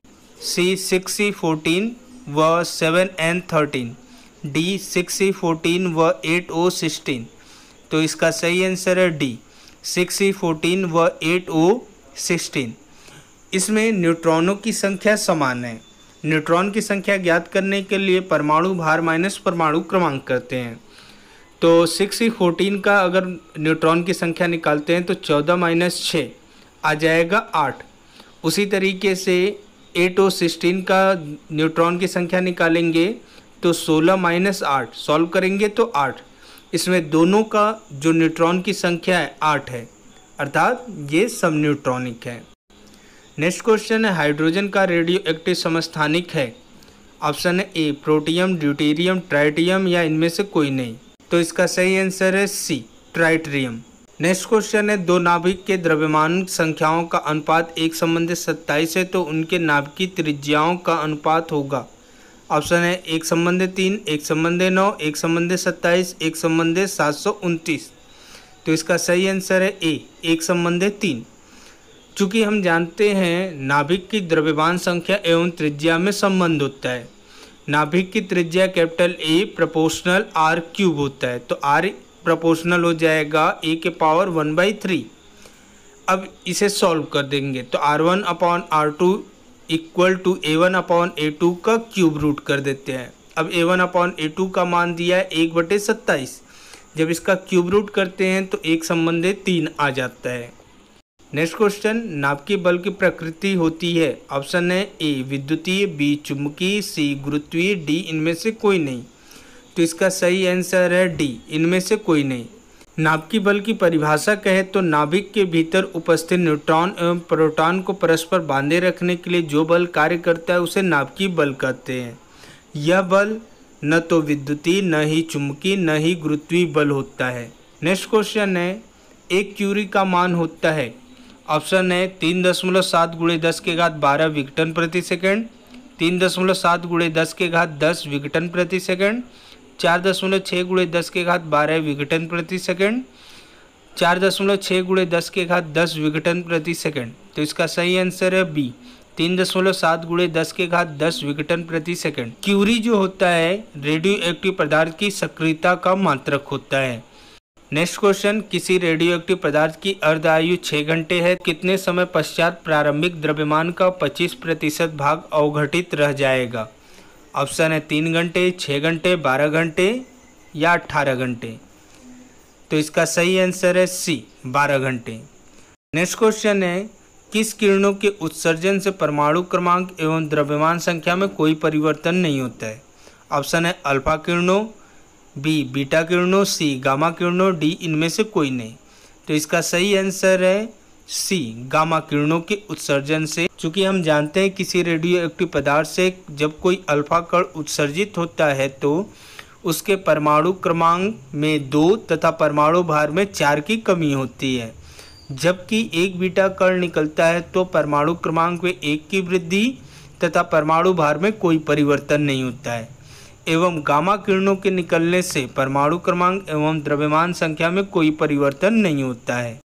C 6C14 व 7n13, D 6C14 व 8O16। तो इसका सही आंसर है D 6C14 व 8O16। इसमें न्यूट्रॉनों की संख्या समान है। न्यूट्रॉन की संख्या ज्ञात करने के लिए परमाणु भार माइनस परमाणु क्रमांक करते हैं। तो 6C14 का अगर न्यूट्रॉन की संख्या निकालते हैं तो 14 माइनस 6 आ जाएगा 8। उसी तरीके से 8O16 का न्यूट्रॉन की संख्या निकालेंगे तो 16 माइनस 8 सॉल्व करेंगे तो 8। इसमें दोनों का जो न्यूट्रॉन की संख्या है 8 है, अर्थात ये समन्यूट्रॉनिक है। नेक्स्ट क्वेश्चन है, हाइड्रोजन का रेडियो एक्टिव समस्थानिक है? ऑप्शन है ए प्रोटियम, ड्यूटेरियम, ट्राइटियम या इनमें से कोई नहीं। तो इसका सही आंसर है सी ट्राइटियम। नेक्स्ट क्वेश्चन है, दो नाभिक के द्रव्यमान संख्याओं का अनुपात 1:27 है तो उनके नाभिकीय त्रिज्याओं का अनुपात होगा? ऑप्शन है 1:3, 1:9, 1:27, 1:729। तो इसका सही आंसर है ए 1:3। चूँकि हम जानते हैं नाभिक की द्रव्यमान संख्या एवं त्रिज्या में संबंध होता है। नाभिक की त्रिज्या capital A proportional R cube होता है, तो आर प्रोपोर्शनल हो जाएगा ए के पावर 1/3। अब इसे सॉल्व कर देंगे तो R1/R2 इक्वल टू A1/A2 का क्यूब रूट कर देते हैं। अब A1/A2 का मान दिया है 1/27। जब इसका क्यूब रूट करते हैं तो 1:3 आ जाता है। नेक्स्ट क्वेश्चन, नाभिकीय बल की प्रकृति होती है? ऑप्शन है ए विद्युतीय, बी चुंबकीय, सी गुरुत्वीय, डी इनमें से कोई नहीं। तो इसका सही आंसर है डी इनमें से कोई नहीं। नाभिकीय बल की परिभाषा कहे तो नाभिक के भीतर उपस्थित न्यूट्रॉन एवं प्रोटॉन को परस्पर बांधे रखने के लिए जो बल कार्य करता है उसे नाभिकीय बल कहते हैं। यह बल न तो विद्युतीय, न ही चुंबकीय, न ही गुरुत्वीय बल होता है। नेक्स्ट क्वेश्चन है, एक क्यूरी का मान होता है? ऑप्शन है 3.7 × 10⁻12 विघटन प्रति सेकंड, 3.7 × 10⁻10 विघटन प्रति सेकंड, 4.6 × 10⁻12 विघटन प्रति सेकंड, 4.6 × 10⁻10 विघटन प्रति सेकंड। तो इसका सही आंसर है बी 3.7 × 10⁻10 विघटन प्रति सेकंड। क्यूरी जो होता है रेडियो एक्टिव पदार्थ की सक्रियता का मात्रक होता है। नेक्स्ट क्वेश्चन, किसी रेडियो एक्टिव पदार्थ की अर्ध आयु 6 घंटे है, कितने समय पश्चात प्रारंभिक द्रव्यमान का 25% भाग अवघटित रह जाएगा? ऑप्शन है 3 घंटे, 6 घंटे, 12 घंटे या 18 घंटे। तो इसका सही आंसर है सी 12 घंटे। नेक्स्ट क्वेश्चन है, किस किरणों के उत्सर्जन से परमाणु क्रमांक एवं द्रव्यमान संख्या में कोई परिवर्तन नहीं होता है? ऑप्शन है अल्फा किरणों, बी बीटा किरणों, सी गामा किरणों, डी इनमें से कोई नहीं। तो इसका सही आंसर है सी गामा किरणों के उत्सर्जन से। चूँकि हम जानते हैं किसी रेडियो एक्टिव पदार्थ से जब कोई अल्फा कण उत्सर्जित होता है तो उसके परमाणु क्रमांक में 2 तथा परमाणु भार में 4 की कमी होती है। जबकि एक बीटा कण निकलता है तो परमाणु क्रमांक में 1 की वृद्धि तथा परमाणु भार में कोई परिवर्तन नहीं होता है। एवं गामा किरणों के निकलने से परमाणु क्रमांक एवं द्रव्यमान संख्या में कोई परिवर्तन नहीं होता है।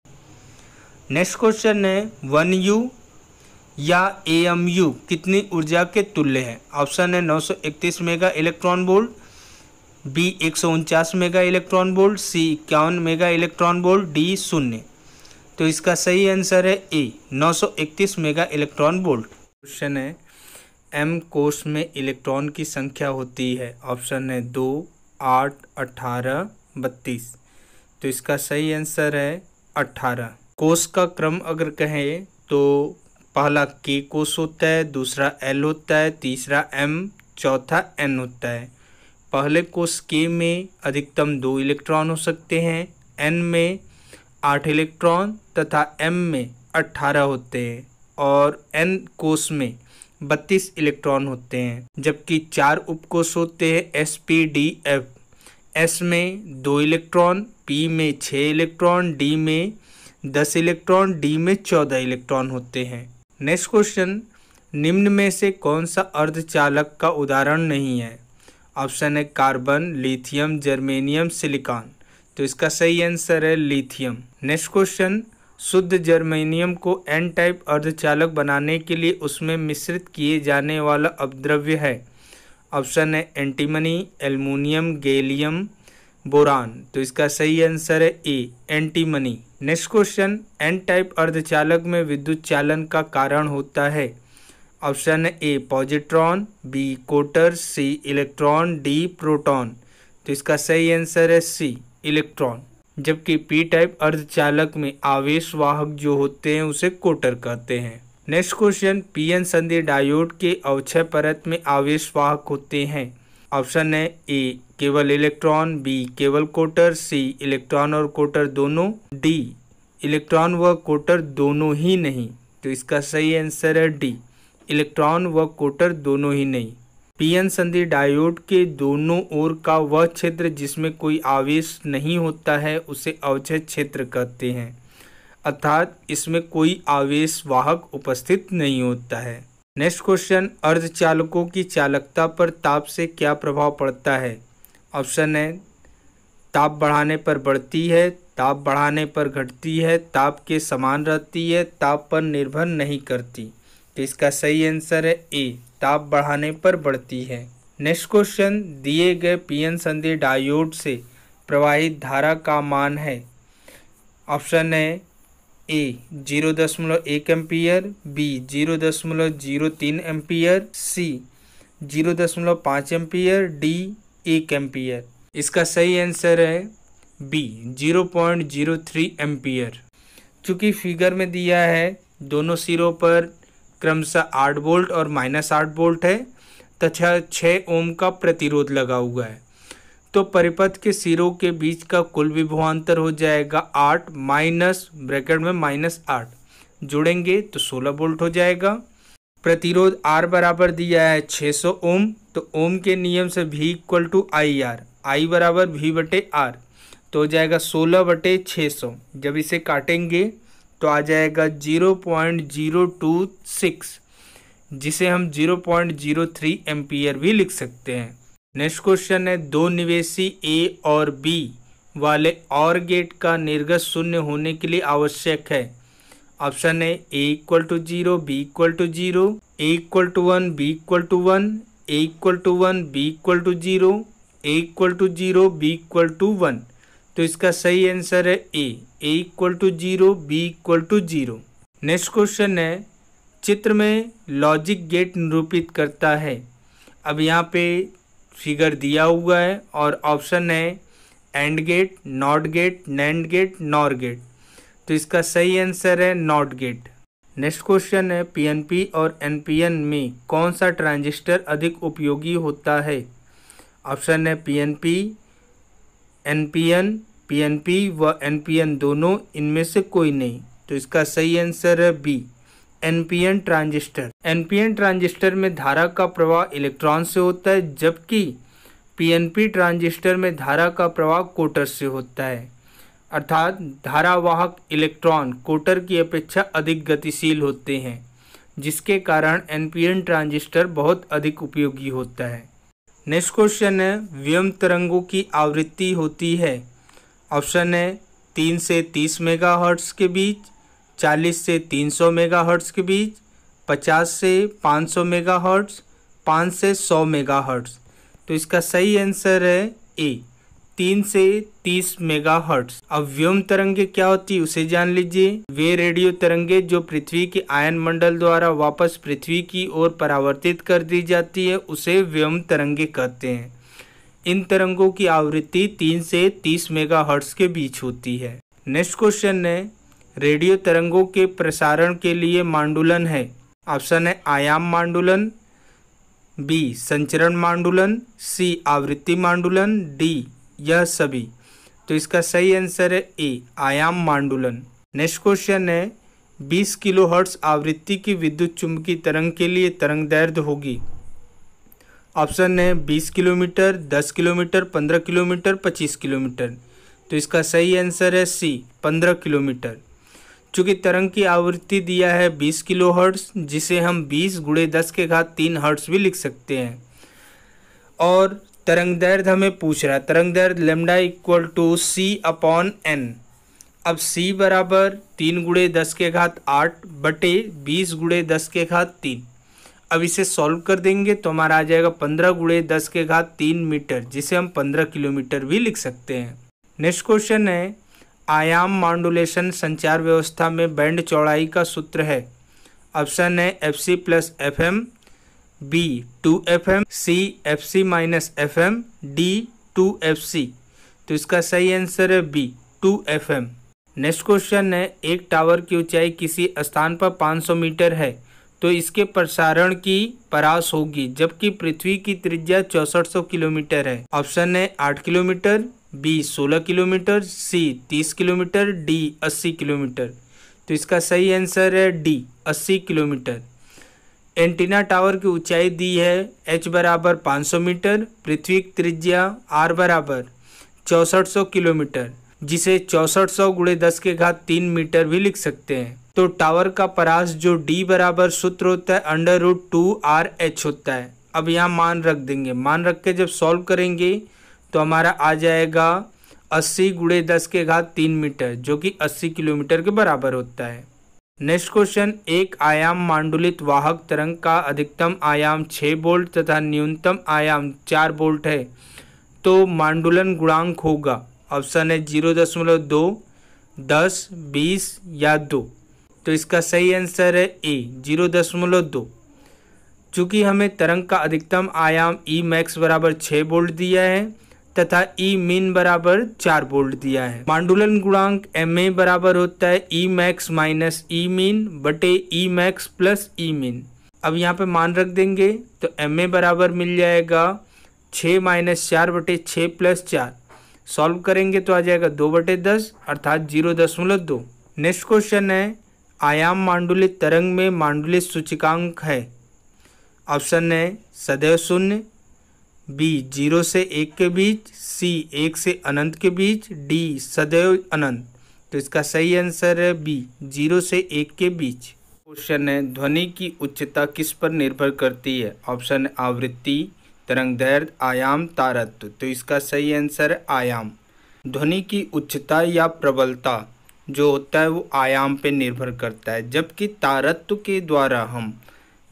नेक्स्ट क्वेश्चन है, 1U या AMU कितनी ऊर्जा के तुल्य है? ऑप्शन है 931 mega electron volt, B 149 mega electron volt, C 51 mega electron volt, D 0। तो इसका सही आंसर है A 931 mega electron volt. Question है, m कोष में इलेक्ट्रॉन की संख्या होती है? ऑप्शन है 2, 8, 18, 32। तो इसका सही आंसर है 18। कोष का क्रम अगर कहें तो पहला K कोष होता है, दूसरा L होता है, तीसरा M, चौथा N होता है। पहले कोष K में अधिकतम 2 इलेक्ट्रॉन हो सकते हैं, N में 8 इलेक्ट्रॉन तथा M में 18 होते हैं और N कोष में 32 इलेक्ट्रॉन होते हैं। जबकि 4 उपकोष होते हैं S, P, D, F। S में 2 इलेक्ट्रॉन, P में 6 इलेक्ट्रॉन, D में 10 इलेक्ट्रॉन, D में 14 इलेक्ट्रॉन होते हैं। नेक्स्ट क्वेश्चन, निम्न में से कौन सा अर्धचालक का उदाहरण नहीं है? ऑप्शन है कार्बन, लिथियम, जर्मेनियम, सिलिकॉन। तो इसका सही आंसर है लिथियम। नेक्स्ट क्वेश्चन, शुद्ध जर्मेनियम को एन टाइप अर्धचालक बनाने के लिए उसमें मिश्रित किए जाने वाला अपद्रव्य है। ऑप्शन है एंटीमनी, एल्युमिनियम, गैलियम, बोरान। तो इसका सही आंसर है A, antimony. Next question, N type अर्धचालक में विद्युत चालन का कारण होता है। ऑप्शन है ए, पॉजिट्रॉन, बी, कोटर, सी, इलेक्ट्रॉन, डी, प्रोटॉन। तो इसका सही आंसर है सी, इलेक्ट्रॉन। जबकि पी टाइप अर्धचालक में आवेश वाहक जो होते हैं उसे कोटर कहते हैं। नेक्स्ट क्वेश्चन, पीएन संधि डायोड के अवक्षय परत में आवेश वाहक होते हैं। ऑप्शन है ए, केवल इलेक्ट्रॉन, बी, केवल कोटर, सी, इलेक्ट्रॉन और कोटर दोनों, डी, इलेक्ट्रॉन व कोटर दोनों ही नहीं। तो इसका सही आंसर है डी, इलेक्ट्रॉन व कोटर दोनों ही नहीं। पीएन संधि डायोड के दोनों ओर का वह क्षेत्र जिसमें कोई आवेश नहीं होता है उसे अवक्षय क्षेत्र कहते हैं, अर्थात इसमें कोई आवेश वाहक उपस्थित नहीं होता है। नेक्स्ट क्वेश्चन, अर्धचालकों की चालकता पर ताप से क्या प्रभाव पड़ता है? ऑप्शन है ताप बढ़ाने पर बढ़ती है, ताप बढ़ाने पर घटती है, ताप के समान रहती है, ताप पर निर्भर नहीं करती। तो इसका सही आंसर है ए, ताप बढ़ाने पर बढ़ती है। नेक्स्ट क्वेश्चन, दिए गए पीएन संधि डायोड से प्रवाहित धारा का मान है। ऑप्शन है ए 0.1 एम्पियर, बी 0.03 एम्पियर, सी 0.5 एम्पियर, डी 1 एम्पियर। इसका सही आंसर है बी 0.03 एम्पियर। चूँकि फिगर में दिया है दोनों सिरों पर क्रमशः 8 वोल्ट और -8 वोल्ट है तथा 6 ओम का प्रतिरोध लगा हुआ है, तो परिपथ के सिरों के बीच का कुल विभवांतर हो जाएगा 8 माइनस ब्रैकेट में -8, जोड़ेंगे तो 16 वोल्ट हो जाएगा। प्रतिरोध R बराबर दिया है 600 ओम, तो ओम के नियम से V = IR, I बराबर V/R, तो हो जाएगा 16/600। जब इसे काटेंगे तो आ जाएगा 0.026, जिसे हम 0.03 एम्पियर भी लिख सकते हैं। नेक्स्ट क्वेश्चन है, दो निवेशी ए और बी वाले OR गेट का निर्गत शून्य होने के लिए आवश्यक है। ऑप्शन है A = 0, B = 0, A = 1, B = 1, A = 1, B = 0, A = 0, B = 1। तो इसका सही आंसर है A = 0, B = 0। नेक्स्ट क्वेश्चन है, चित्र में लॉजिक गेट निरूपित करता है। अब यहाँ पे फिगर दिया हुआ है और ऑप्शन है AND gate, NOT gate, NAND gate, NOR gate. तो इसका सही आंसर है नॉट गेट। नेक्स्ट क्वेश्चन है, पीएनपी और एनपीएन में कौन सा ट्रांजिस्टर अधिक उपयोगी होता है? ऑप्शन है पीएनपी, एनपीएन, पीएनपी व एनपीएन दोनों, इनमें से कोई नहीं। तो इसका सही आंसर है B, NPN transistor. NPN transistor में धारा का प्रवाह इलेक्ट्रॉन से होता है, जबकि पीएनपी ट्रांजिस्टर में धारा का प्रवाह कोटर से होता है, अर्थात धारावाहक इलेक्ट्रॉन कोटर की अपेक्षा अधिक गतिशील होते हैं, जिसके कारण एनपीएन ट्रांजिस्टर बहुत अधिक उपयोगी होता है। नेक्स्ट क्वेश्चन है, व्यम तरंगों की आवृत्ति होती है। ऑप्शन है 3 से 30 मेगाहर्ट्ज़ के बीच, 40 से 300 मेगाहर्ट्ज़ के बीच, 50 से 500 मेगाहर्ट्ज़, 5 से 100 मेगाहर्ट्ज़। तो इसका सही आंसर है ए, 3 से 30 मेगाहर्ट्ज़। अब व्योम तरंगे क्या होती है उसे जान लीजिए। वे रेडियो तरंगे जो पृथ्वी के आयन मंडल द्वारा वापस पृथ्वी की ओर परावर्तित कर दी जाती है उसे व्योम तरंगे कहते हैं। इन तरंगों की आवृत्ति 3 से 30 मेगाहर्ट्ज़ के बीच होती है। नेक्स्ट क्वेश्चन है, रेडियो तरंगों के प्रसारण के लिए मांडुलन है। ऑप्शन है आयाम मांडुलन, बी संचरण मांडुलन, सी आवृत्ति मांडुलन, डी यह सभी। तो इसका सही आंसर है ए आयाम मांडुलन। नेक्स्ट क्वेश्चन है 20 किलोहर्ट्ज आवृत्ति की विद्युत चुंबकीय तरंग के लिए तरंग दैर्ध्य होगी। ऑप्शन है 20 किलोमीटर, 10 किलोमीटर, 15 किलोमीटर, 25 किलोमीटर। तो इसका सही आंसर है सी 15 किलोमीटर। चूँकि तरंग की आवृत्ति दिया है 20 किलोहर्ट्ज, जिसे हम 20 × 10⁻³ हर्ट्ज भी लिख सकते हैं। और तरंग दैर्ध्य हमें पूछ रहा है, तरंग दैर्ध्य लैम्डा = c/n। अब c बराबर 3 × 10⁸ बटे 20 × 10⁻³। अब इसे सॉल्व कर देंगे तो हमारा आ जाएगा 15 × 10⁻³ मीटर, जिसे हम 15 किलोमीटर भी लिख सकते हैं। नेक्स्ट क्वेश्चन है आयाम मांडुलेशन संचार व्यवस्था में बैंड चौड़ाई का सूत्र है। ऑप्शन है fc + fm, बी 2fm, सी fc - fm, डी 2fc। तो इसका सही आंसर है बी 2fm। नेक्स्ट क्वेश्चन है एक टावर की ऊंचाई किसी स्थान पर 500 मीटर है तो इसके प्रसारण की परास होगी, जबकि पृथ्वी की त्रिज्या 6400 किलोमीटर है। ऑप्शन है 8 किलोमीटर, बी 16 किलोमीटर, सी 30 किलोमीटर, डी 80 किलोमीटर। तो इसका सही आंसर है डी 80 किलोमीटर। एंटीना टावर की ऊंचाई दी है h = 500 मीटर, पृथ्वी की त्रिज्या r = 6400 किलोमीटर, जिसे 6400 × 10⁻³ मीटर भी लिख सकते हैं। तो टावर का परास जो D बराबर सूत्र होता है √2RH होता है। अब यहाँ मान रख देंगे, मान रख के जब सॉल्व करेंगे तो हमारा आ जाएगा 80 × 10⁻³ मीटर, जो कि 80 किलोमीटर के बराबर होता है। नेक्स्ट क्वेश्चन एक आयाम मांडुलित वाहक तरंग का अधिकतम आयाम 6 वोल्ट तथा न्यूनतम आयाम 4 वोल्ट है, तो मांडुलन गुणांक होगा। ऑप्शन है 0.2, 10, 20 या 2। तो इसका सही आंसर है ए 0.2। चूँकि हमें तरंग का अधिकतम आयाम ई मैक्स बराबर 6 वोल्ट दिया है तथा ई मीन बराबर 4 वोल्ट दिया है। मांडुलन गुणांक MA बराबर होता है ई मैक्स - ई मीन बटे ई मैक्स + ई मीन। अब यहाँ पे मान रख देंगे तो MA बराबर मिल जाएगा 6 - 4 बटे 6 + 4। सॉल्व करेंगे तो आ जाएगा 2/10 अर्थात 0.2। नेक्स्ट क्वेश्चन है आयाम मांडुलित तरंग में मांडुलित सूचकांक है। ऑप्शन है सदैव 0, बी 0 से 1 के बीच, सी 1 से अनंत के बीच, डी सदैव अनंत। तो इसका सही आंसर है बी 0 से 1 के बीच। क्वेश्चन है ध्वनि की उच्चता किस पर निर्भर करती है। ऑप्शन है आवृत्ति, तरंग दैर्ध्य, आयाम, तारत्व। तो इसका सही आंसर है आयाम। ध्वनि की उच्चता या प्रबलता जो होता है वो आयाम पे निर्भर करता है, जबकि तारत्व के द्वारा हम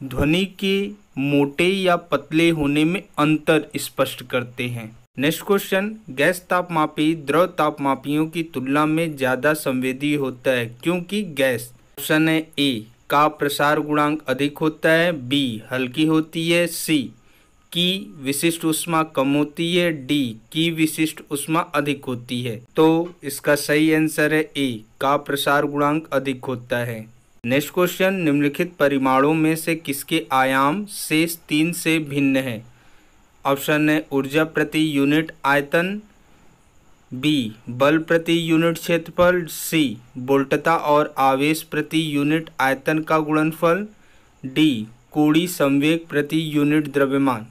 ध्वनि के मोटे या पतले होने में अंतर स्पष्ट करते हैं। नेक्स्ट क्वेश्चन गैस तापमापी द्रव तापमापियों की तुलना में ज़्यादा संवेदी होता है क्योंकि गैस। ऑप्शन है ए का प्रसार गुणांक अधिक होता है, बी हल्की होती है, सी की विशिष्ट ऊष्मा कम होती है, डी की विशिष्ट ऊष्मा अधिक होती है। तो इसका सही आंसर है ए का प्रसार गुणांक अधिक होता है। नेक्स्ट क्वेश्चन निम्नलिखित परिमाणों में से किसके आयाम शेष 3 से भिन्न है। ऑप्शन है ऊर्जा प्रति यूनिट आयतन, बी बल प्रति यूनिट क्षेत्रफल, सी वोल्टता और आवेश प्रति यूनिट आयतन का गुणनफल, डी कोणीय संवेग प्रति यूनिट द्रव्यमान।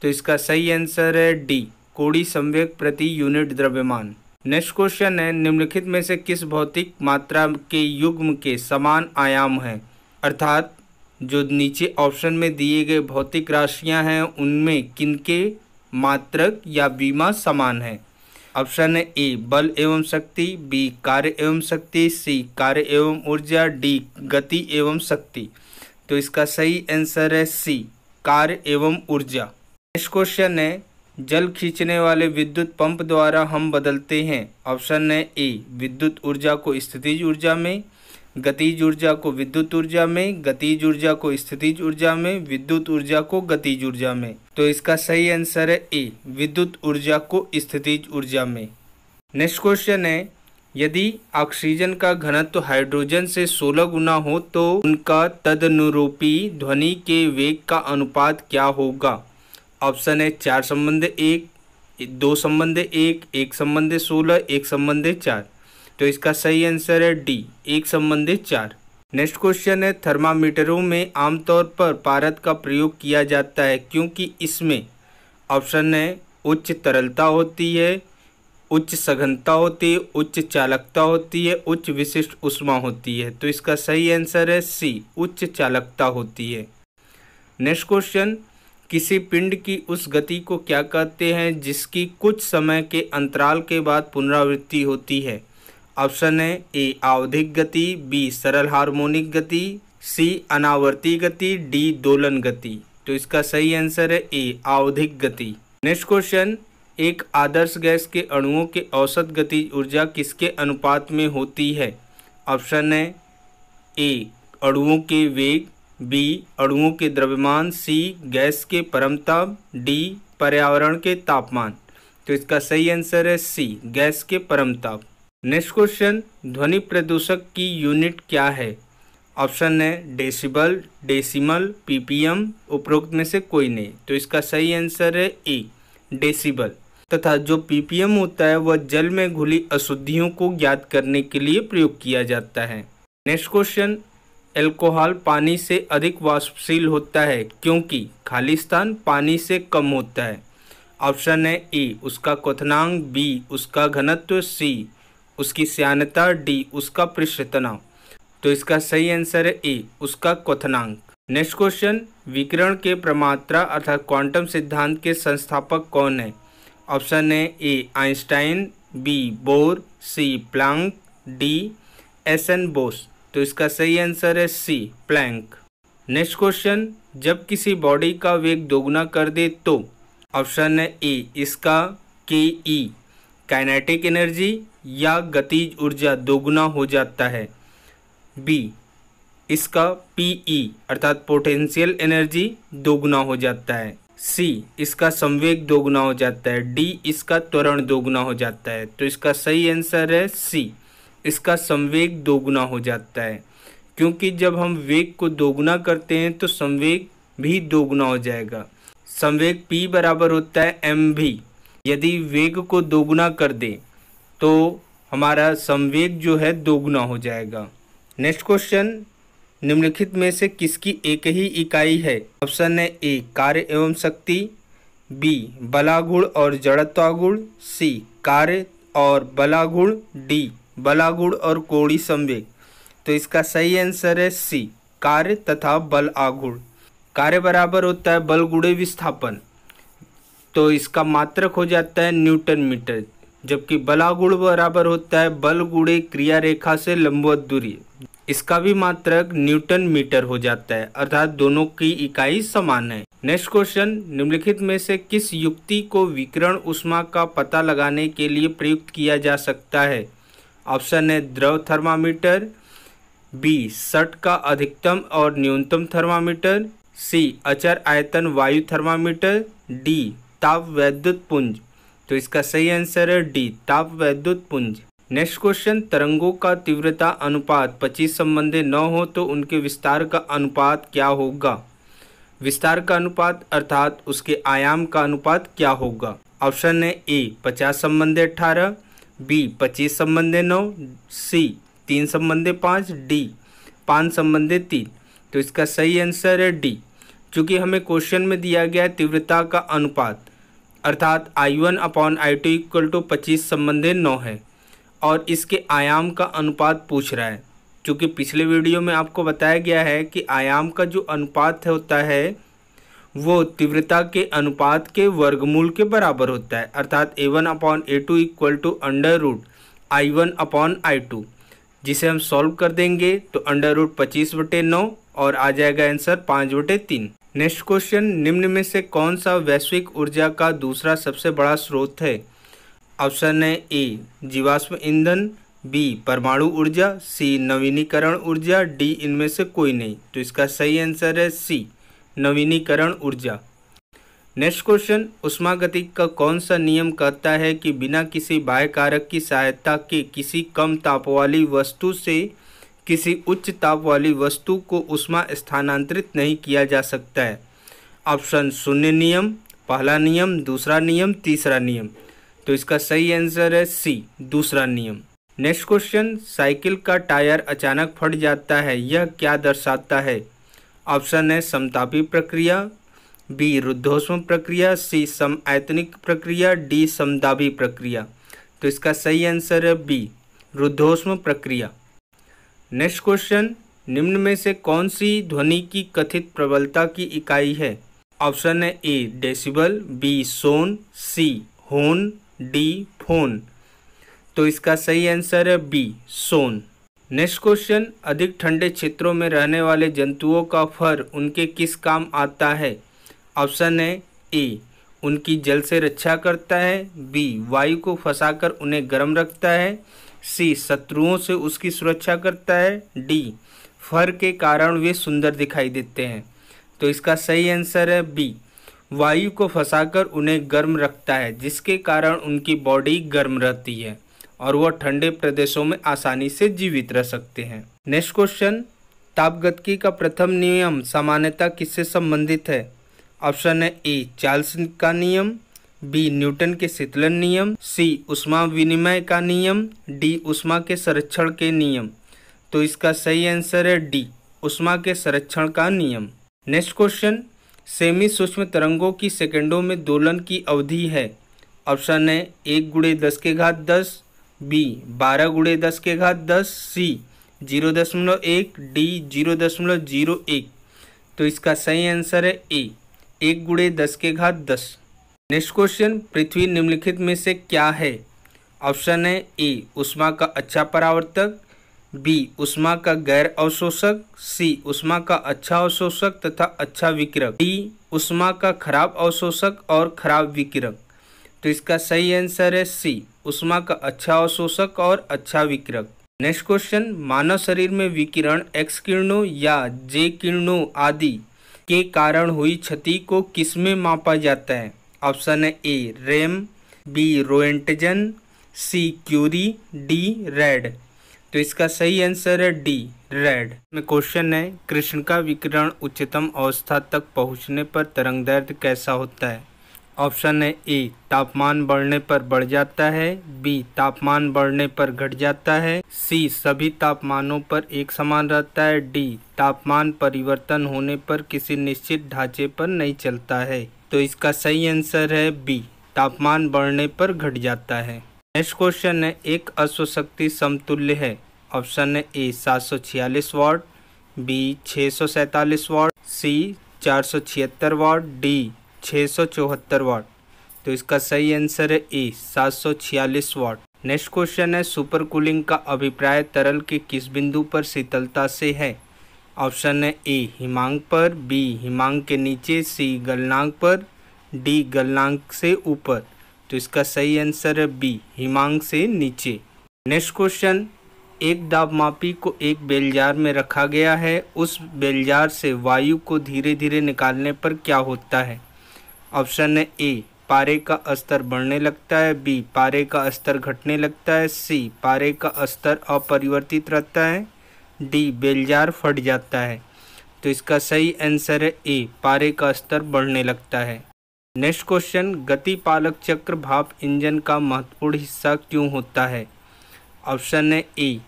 तो इसका सही आंसर है डी कोणीय संवेग प्रति यूनिट द्रव्यमान। नेक्स्ट क्वेश्चन है निम्नलिखित में से किस भौतिक मात्रा के युग्म के समान आयाम हैं। अर्थात जो नीचे ऑप्शन में दिए गए भौतिक राशियां हैं उनमें किनके मात्रक या विमा समान है। ऑप्शन है ए बल एवं शक्ति, बी कार्य एवं शक्ति, सी कार्य एवं ऊर्जा, डी गति एवं शक्ति। तो इसका सही आंसर है सी कार्य एवं ऊर्जा। नेक्स्ट क्वेश्चन है जल खींचने वाले विद्युत पंप द्वारा हम बदलते हैं। ऑप्शन है ए विद्युत ऊर्जा को स्थितिज ऊर्जा में, गतिज ऊर्जा को विद्युत ऊर्जा में, गतिज ऊर्जा को स्थितिज ऊर्जा में, विद्युत ऊर्जा को गतिज ऊर्जा में। तो इसका सही आंसर है ए विद्युत ऊर्जा को स्थितिज ऊर्जा में। नेक्स्ट क्वेश्चन है यदि ऑक्सीजन का घनत्व हाइड्रोजन से 16 गुना हो तो उनका तदनुरूपी ध्वनि के वेग का अनुपात क्या होगा? ऑप्शन है 4/1, 2/1, 1/16, 1/4। तो इसका सही आंसर है डी, 1/4। नेक्स्ट क्वेश्चन है, थर्मामीटरों में आमतौर पर पारद का प्रयोग किया जाता है क्योंकि इसमें ऑप्शन है उच्च तरलता होती है, उच्च सघनता होती है, उच्च चालकता होती है, उच्च विशिष्ट ऊष्मा होती है। तो इसका सही आंसर है सी, उच्च चालकता होती है। नेक्स्ट क्वेश्चन, किसी पिंड की उस गति को क्या कहते हैं जिसकी कुछ समय के अंतराल के बाद पुनरावृत्ति होती है? ऑप्शन है ए आवधिक गति, बी सरल हार्मोनिक गति, सी अनावर्ती गति, डी दोलन गति। तो इसका सही आंसर है ए आवधिक गति। नेक्स्ट क्वेश्चन, एक आदर्श गैस के अणुओं के औसत गतिज ऊर्जा किसके अनुपात में होती है? ऑप्शन है ए अणुओं के वेग, बी अणुओं के द्रव्यमान, सी गैस के परमताप, डी पर्यावरण के तापमान। तो इसका सही आंसर है सी गैस के परमताप। नेक्स्ट क्वेश्चन, ध्वनि प्रदूषक की यूनिट क्या है? ऑप्शन है डेसिबल, डेसिमल, पीपीएम, उपरोक्त में से कोई नहीं। तो इसका सही आंसर है ए डेसिबल। तथा जो पीपीएम होता है वह जल में घुली अशुद्धियों को ज्ञात करने के लिए प्रयोग किया जाता है। नेक्स्ट क्वेश्चन, अल्कोहल पानी से अधिक वाष्पशील होता है क्योंकि खाली स्थान पानी से कम होता है। ऑप्शन है ए उसका क्वथनांक, बी उसका घनत्व, सी उसकी श्यानता, डी उसका पृष्ठ तनाव। तो इसका सही आंसर है ए उसका क्वथनांक। नेक्स्ट क्वेश्चन, विकिरण के प्रमात्रा अर्थात क्वांटम सिद्धांत के संस्थापक कौन है? ऑप्शन है ए आइंस्टाइन, बी बोर, सी प्लैंक, डी एस.एन. बोस। तो इसका सही आंसर है सी प्लैंक। नेक्स्ट क्वेश्चन, जब किसी बॉडी का वेग दोगुना कर दे तो ऑप्शन है ए इसका के ई काइनेटिक एनर्जी या गतिज ऊर्जा दोगुना हो जाता है, बी इसका पीई अर्थात पोटेंशियल एनर्जी दोगुना हो जाता है, सी इसका संवेग दोगुना हो जाता है, डी इसका त्वरण दोगुना हो जाता है। तो इसका सही आंसर है सी इसका संवेग दोगुना हो जाता है, क्योंकि जब हम वेग को दोगुना करते हैं तो संवेग भी दोगुना हो जाएगा। संवेग p बराबर होता है mv। यदि वेग को दोगुना कर दें तो हमारा संवेग जो है दोगुना हो जाएगा। नेक्स्ट क्वेश्चन, निम्नलिखित में से किसकी एक ही इकाई है? ऑप्शन है ए कार्य एवं शक्ति, बी बलागुण और जड़त्वागुण, सी कार्य और बलागुण, डी बलागुण और कोणीय संवेग। तो इसका सही आंसर है सी कार्य तथा बल आगुण। कार्य बराबर होता है बल गुणे विस्थापन, तो इसका मात्रक हो जाता है न्यूटन मीटर, जबकि बलागुण बराबर होता है बल गुणे क्रिया रेखा से लंबवत दूरी, इसका भी मात्रक न्यूटन मीटर हो जाता है, अर्थात दोनों की इकाई समान है। नेक्स्ट क्वेश्चन, निम्नलिखित में से किस युक्ति को विकिरण ऊष्मा का पता लगाने के लिए प्रयुक्त किया जा सकता है? ऑप्शन है द्रव थर्मामीटर, बी सट का अधिकतम और न्यूनतम थर्मामीटर, सी अचर आयतन वायु थर्मामीटर, डी ताप वैद्युत पुंज। तो इसका सही आंसर है डी ताप वैद्युत पुंज। नेक्स्ट क्वेश्चन, तरंगों का तीव्रता अनुपात 25:9 हो तो उनके विस्तार का अनुपात क्या होगा? विस्तार का अनुपात अर्थात उसके आयाम का अनुपात क्या होगा? ऑप्शन है ए 50:18, बी 25:9, सी 3:5, डी 5:3। तो इसका सही आंसर है डी, चूँकि हमें क्वेश्चन में दिया गया है तीव्रता का अनुपात अर्थात I1/I2 = 25:9 है और इसके आयाम का अनुपात पूछ रहा है। चूँकि पिछले वीडियो में आपको बताया गया है कि आयाम का जो अनुपात होता है वो तीव्रता के अनुपात के वर्गमूल के बराबर होता है, अर्थात A1/A2 = √I1/I2, जिसे हम सॉल्व कर देंगे तो √25/9 और आ जाएगा आंसर 5/3। नेक्स्ट क्वेश्चन, निम्न में से कौन सा वैश्विक ऊर्जा का दूसरा सबसे बड़ा स्रोत है? ऑप्शन है ए जीवाश्म ईंधन, बी परमाणु ऊर्जा, सी नवीनीकरण ऊर्जा, डी इनमें से कोई नहीं। तो इसका सही आंसर है सी नवीनीकरण ऊर्जा। नेक्स्ट क्वेश्चन, ऊष्मागतिकी का कौन सा नियम कहता है कि बिना किसी बाह्य कारक की सहायता के किसी कम ताप वाली वस्तु से किसी उच्च ताप वाली वस्तु को ऊष्मा स्थानांतरित नहीं किया जा सकता है? ऑप्शन शून्य नियम, पहला नियम, दूसरा नियम, तीसरा नियम। तो इसका सही आंसर है सी, दूसरा नियम। नेक्स्ट क्वेश्चन, साइकिल का टायर अचानक फट जाता है, यह क्या दर्शाता है? ऑप्शन है समतापी प्रक्रिया, बी रुद्धोष्म प्रक्रिया, सी समआयतनिक प्रक्रिया, डी समदाबी प्रक्रिया। तो इसका सही आंसर है बी, रुद्धोष्म प्रक्रिया। नेक्स्ट क्वेश्चन, निम्न में से कौन सी ध्वनि की कथित प्रबलता की इकाई है? ऑप्शन है ए डेसिबल, बी सोन, सी होन, डी फोन। तो इसका सही आंसर है बी सोन। नेक्स्ट क्वेश्चन, अधिक ठंडे क्षेत्रों में रहने वाले जंतुओं का फर उनके किस काम आता है? ऑप्शन है ए उनकी जल से रक्षा करता है, बी वायु को फंसाकर उन्हें गर्म रखता है, सी शत्रुओं से उसकी सुरक्षा करता है, डी फर के कारण वे सुंदर दिखाई देते हैं। तो इसका सही आंसर है बी, वायु को फंसाकर उन्हें गर्म रखता है, जिसके कारण उनकी बॉडी गर्म रहती है और वह ठंडे प्रदेशों में आसानी से जीवित रह सकते हैं। नेक्स्ट क्वेश्चन, तापगतिकी का प्रथम नियम सामान्यतः किससे संबंधित है? ऑप्शन है ए चार्ल्स का नियम, बी न्यूटन के शीतलन नियम, सी ऊष्मा विनिमय का नियम, डी ऊष्मा के संरक्षण के नियम। तो इसका सही आंसर है डी, ऊष्मा के संरक्षण का नियम। नेक्स्ट क्वेश्चन, सेमी सूक्ष्म तरंगों की सेकंडों में दोलन की अवधि है? ऑप्शन है 1×10⁻10, बी 12×10⁻10, सी 0.1, डी 0.01। तो इसका सही आंसर है ए 1×10⁻10। नेक्स्ट क्वेश्चन, पृथ्वी निम्नलिखित में से क्या है? ऑप्शन है ए ऊष्मा का अच्छा परावर्तक, बी ऊष्मा का गैर अवशोषक, सी ऊष्मा का अच्छा अवशोषक तथा अच्छा विकिरक, डी ऊष्मा का खराब अवशोषक और खराब विकिरक। तो इसका सही आंसर है सी, ऊष्मा का अच्छा अवशोषक और अच्छा विकिरक। नेक्स्ट क्वेश्चन, मानव शरीर में विकिरण एक्स किरणों या जे किरणों आदि के कारण हुई क्षति को किसमें मापा जाता है? ऑप्शन है ए रैम, बी रोएंटजन, सी क्यूरी, डी रैड। तो इसका सही आंसर है डी रैड। में क्वेश्चन है, कृष्ण का विकिरण उच्चतम अवस्था तक पहुंचने पर तरंगदैर्घ्य कैसा होता है? ऑप्शन है ए तापमान बढ़ने पर बढ़ जाता है, बी तापमान बढ़ने पर घट जाता है, सी सभी तापमानों पर एक समान रहता है, डी तापमान परिवर्तन होने पर किसी निश्चित ढांचे पर नहीं चलता है। तो इसका सही आंसर है बी, तापमान बढ़ने पर घट जाता है। नेक्स्ट क्वेश्चन है, एक अश्वशक्ति समतुल्य है? ऑप्शन है ए 746 वाट, बी 647 वाट, सी 476 वाट, डी 674 वाट। तो इसका सही आंसर है ए 746 वाट। नेक्स्ट क्वेश्चन है, सुपर कूलिंग का अभिप्राय तरल के किस बिंदु पर शीतलता से है? ऑप्शन है ए हिमांक पर, बी हिमांक के नीचे, सी गलनांक पर, डी गलनांक से ऊपर। तो इसका सही आंसर है बी हिमांक से नीचे। नेक्स्ट क्वेश्चन, एक दाबमापी को एक बेलजार में रखा गया है, उस बेलजार से वायु को धीरे धीरे निकालने पर क्या होता है? ऑप्शन है ए पारे का स्तर बढ़ने लगता है, बी पारे का स्तर घटने लगता है, सी पारे का स्तर अपरिवर्तित रहता है, डी बेलजार फट जाता है। तो इसका सही आंसर है ए पारे का स्तर बढ़ने लगता है। नेक्स्ट क्वेश्चन, गतिपालक चक्र भाप इंजन का महत्वपूर्ण हिस्सा क्यों होता है? ऑप्शन है ए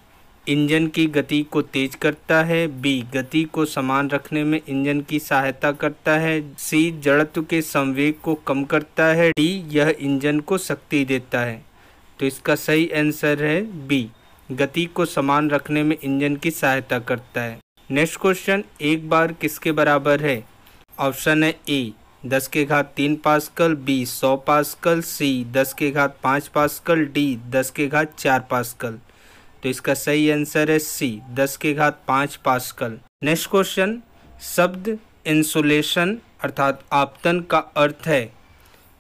इंजन की गति को तेज करता है, बी गति को समान रखने में इंजन की सहायता करता है, सी जड़त्व के संवेग को कम करता है, डी यह इंजन को शक्ति देता है। तो इसका सही आंसर है बी गति को समान रखने में इंजन की सहायता करता है। नेक्स्ट क्वेश्चन, एक बार किसके बराबर है? ऑप्शन है ए 10⁻³ पास्कल, बी 100 पास्कल, सी 10�5 पास्कल, डी 10⁻4 पास्कल। तो इसका सही आंसर है सी 10�5 पास्कल। नेक्स्ट क्वेश्चन, शब्द इंसुलेशन अर्थात आपतन का अर्थ है?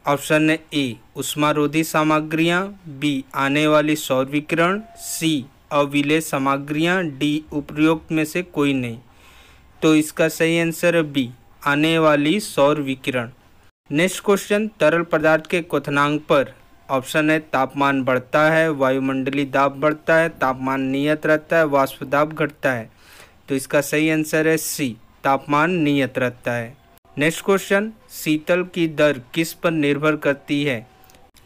ऑप्शन है ए उष्मारोधी सामग्रियां, बी आने वाली सौर विकिरण, सी अविलेय सामग्रियां, डी उपयुक्त में से कोई नहीं। तो इसका सही आंसर है बी आने वाली सौर विकिरण। नेक्स्ट क्वेश्चन, तरल पदार्थ के क्वथनांक पर ऑप्शन है तापमान बढ़ता है, वायुमंडलीय दाब बढ़ता है, तापमान नियत रहता है, वाष्प दाब घटता है। तो इसका सही आंसर है सी, तापमान नियत रहता है। नेक्स्ट क्वेश्चन, शीतल की दर किस पर निर्भर करती है?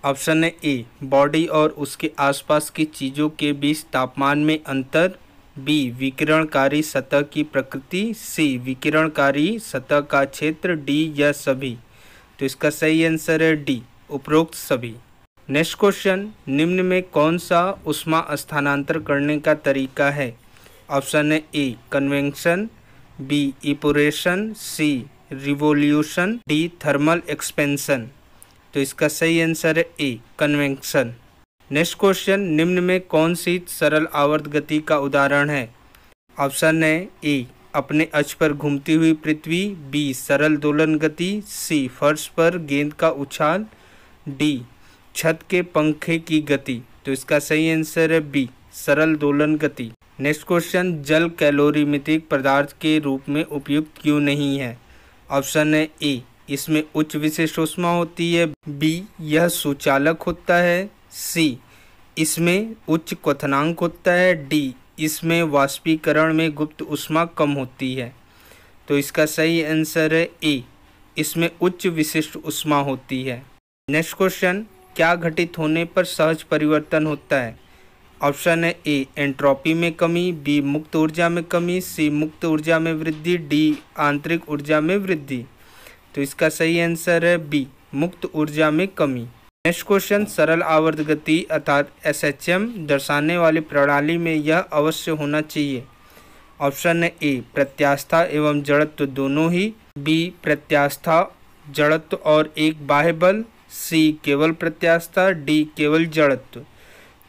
ऑप्शन है ए, बॉडी और उसके आसपास की चीज़ों के बीच तापमान में अंतर, बी, विकिरणकारी सतह की प्रकृति, सी, विकिरणकारी सतह का क्षेत्र, डी, या सभी। तो इसका सही आंसर है डी, उपरोक्त सभी। नेक्स्ट क्वेश्चन, निम्न में कौन सा ऊष्मा स्थानांतर करने का तरीका है? ऑप्शन है ए, कन्वेक्शन, बी, इपोरेशन, सी, रिवोल्यूशन, डी, थर्मल एक्सपेंशन। तो इसका सही आंसर है ए, कन्वेक्शन। नेक्स्ट क्वेश्चन, निम्न में कौन सी सरल आवर्त गति का उदाहरण है? ऑप्शन है ए, अपने अक्ष पर घूमती हुई पृथ्वी, बी, सरल दोलन गति, सी, फर्श पर गेंद का उछाल, डी, छत के पंखे की गति। तो इसका सही आंसर है बी, सरल दोलन गति। नेक्स्ट क्वेश्चन, जल कैलोरीमितिक पदार्थ के रूप में उपयुक्त क्यों नहीं है? ऑप्शन है ए, इसमें उच्च विशिष्ट ऊष्मा होती है, बी, यह सुचालक होता है, सी, इसमें उच्च क्वथनांक होता है, डी, इसमें वाष्पीकरण में गुप्त ऊष्मा कम होती है। तो इसका सही आंसर है ए, इसमें उच्च विशिष्ट ऊष्मा होती है। नेक्स्ट क्वेश्चन, क्या घटित होने पर सहज परिवर्तन होता है? ऑप्शन है ए, एंट्रोपी में कमी, बी, मुक्त ऊर्जा में कमी, सी, मुक्त ऊर्जा में वृद्धि, डी, आंतरिक ऊर्जा में वृद्धि। तो इसका सही आंसर है बी, मुक्त ऊर्जा में कमी। नेक्स्ट क्वेश्चन, सरल आवर्त गति अर्थात एसएचएम दर्शाने वाली प्रणाली में यह अवश्य होना चाहिए। ऑप्शन है ए, प्रत्यास्था एवं जड़त्व दोनों ही, बी, प्रत्यास्था, जड़त्व और एक बाह्य बल, सी, केवल प्रत्यास्था, डी, केवल जड़त्व।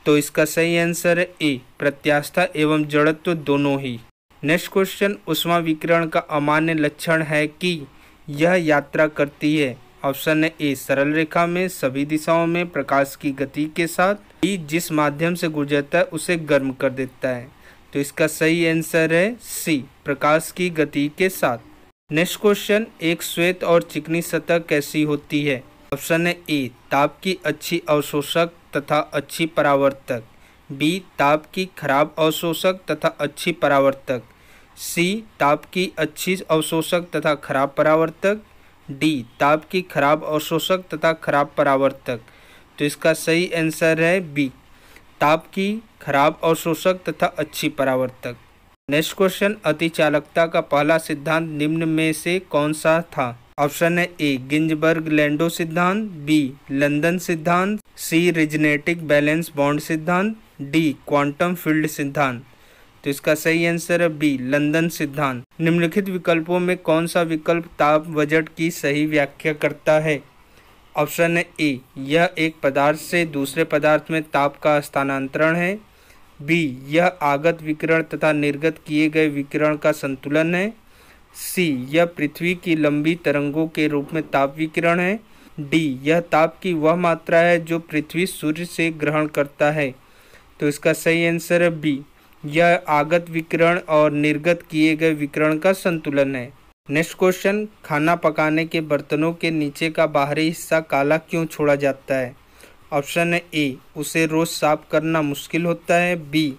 तो इसका सही आंसर है ए, प्रत्यास्था एवं जड़त्व दोनों ही। नेक्स्ट क्वेश्चन, ऊष्मा विकिरण का अमान्य लक्षण है कि यह यात्रा करती है। ऑप्शन है ए, सरल रेखा में, सभी दिशाओं में, प्रकाश की गति के साथ, डी, जिस माध्यम से गुजरता है उसे गर्म कर देता है। तो इसका सही आंसर है सी, प्रकाश की गति के साथ। नेक्स्ट क्वेश्चन, एक श्वेत और चिकनी सतह कैसी होती है? ऑप्शन है ए, ताप की अच्छी अवशोषक तथा अच्छी परावर्तक, बी, ताप की खराब अवशोषक तथा अच्छी परावर्तक, सी, ताप की अच्छी अवशोषक तथा खराब परावर्तक, डी, ताप की खराब अवशोषक तथा खराब परावर्तक। तो इसका सही आंसर है बी, ताप की खराब अवशोषक तथा अच्छी परावर्तक। नेक्स्ट क्वेश्चन, अतिचालकता का पहला सिद्धांत निम्न में से कौन सा था? ऑप्शन है ए, गिंजबर्ग लैंडो सिद्धांत, बी, लंदन सिद्धांत, सी, रिजनेटिक बैलेंस बॉन्ड सिद्धांत, डी, क्वांटम फील्ड सिद्धांत। तो इसका सही आंसर है बी, लंदन सिद्धांत। निम्नलिखित विकल्पों में कौन सा विकल्प ताप बजट की सही व्याख्या करता है? ऑप्शन है ए, यह एक पदार्थ से दूसरे पदार्थ में ताप का स्थानांतरण है, बी, यह आगत विकिरण तथा निर्गत किए गए विकिरण का संतुलन है, सी, यह पृथ्वी की लंबी तरंगों के रूप में ताप विकिरण है, डी, यह ताप की वह मात्रा है जो पृथ्वी सूर्य से ग्रहण करता है। तो इसका सही आंसर है बी, यह आगत विकिरण और निर्गत किए गए विकिरण का संतुलन है। नेक्स्ट क्वेश्चन, खाना पकाने के बर्तनों के नीचे का बाहरी हिस्सा काला क्यों छोड़ा जाता है? ऑप्शन है ए, उसे रोज साफ करना मुश्किल होता है, बी,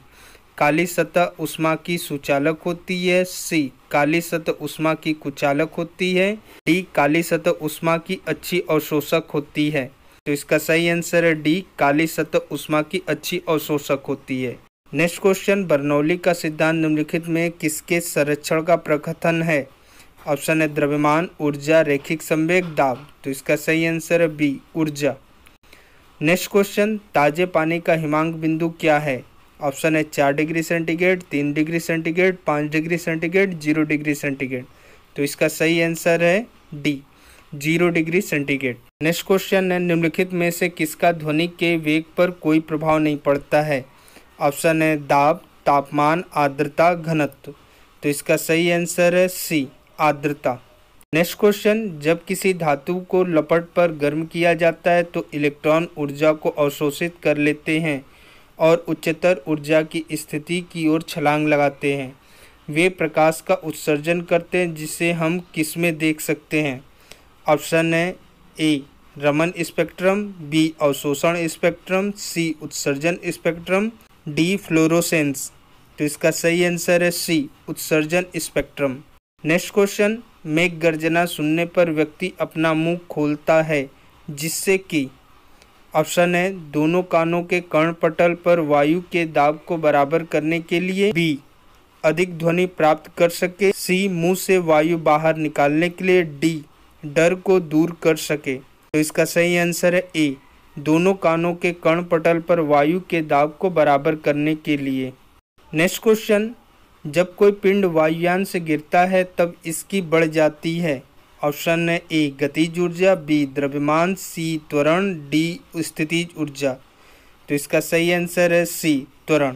काली सतह ऊष्मा की सुचालक होती है, सी, काली सतह ऊष्मा की कुचालक होती है, डी, काली सतह ऊष्मा की अच्छी अवशोषक होती है। तो इसका सही आंसर है डी, काली सतह ऊष्मा की अच्छी अवशोषक होती है। नेक्स्ट क्वेश्चन, बर्नौली का सिद्धांत निम्नलिखित में किसके संरक्षण का प्रकथन है? ऑप्शन है द्रव्यमान, ऊर्जा, रैखिक संवेग, दाब। तो इसका सही आंसर है बी, ऊर्जा। नेक्स्ट क्वेश्चन, ताजे पानी का हिमांक बिंदु क्या है? ऑप्शन है 4 degree centigrade, 3 degree centigrade, 5 degree centigrade, 0 degree centigrade. तो इसका सही आंसर है D, 0 degree centigrade. Next question है, निम्नलिखित में से किसका ध्वनि के वेग पर कोई प्रभाव नहीं पड़ता है? ऑप्शन है दाब, तापमान, आर्द्रता, घनत्व। तो इसका सही आंसर है सी, आर्द्रता। नेक्स्ट क्वेश्चन, जब किसी धातु को लपट पर गर्म किया जाता है तो इलेक्ट्रॉन ऊर्जा को अवशोषित कर लेते हैं और उच्चतर ऊर्जा की स्थिति की ओर छलांग लगाते हैं। वे प्रकाश का उत्सर्जन करते हैं जिसे हम किस में देख सकते हैं? ऑप्शन है ए रमन स्पेक्ट्रम, बी अवशोषण स्पेक्ट्रम, सी उत्सर्जन स्पेक्ट्रम, डी फ्लोरोसेंस। तो इसका सही आंसर है सी उत्सर्जन स्पेक्ट्रम। नेक्स्ट क्वेश्चन, मेघ गर्जना सुनने पर व्यक्ति अपना मुंह खोलता है जिससे कि ऑप्शन है दोनों कानों के कर्णपटल पर वायु के दाब को बराबर करने के लिए, बी अधिक ध्वनि प्राप्त कर सके, सी मुंह से वायु बाहर निकालने के लिए, डी डर को दूर कर सके। तो इसका सही आंसर है ए दोनों कानों के कर्णपटल पर वायु के दाब को बराबर करने के लिए। नेक्स्ट क्वेश्चन, जब कोई पिंड वायुयान से गिरता है तब इसकी बढ़ जाती है। ऑप्शन है ए गतिज ऊर्जा, बी द्रव्यमान, सी त्वरण, डी स्थितिज ऊर्जा। तो इसका सही आंसर है सी त्वरण।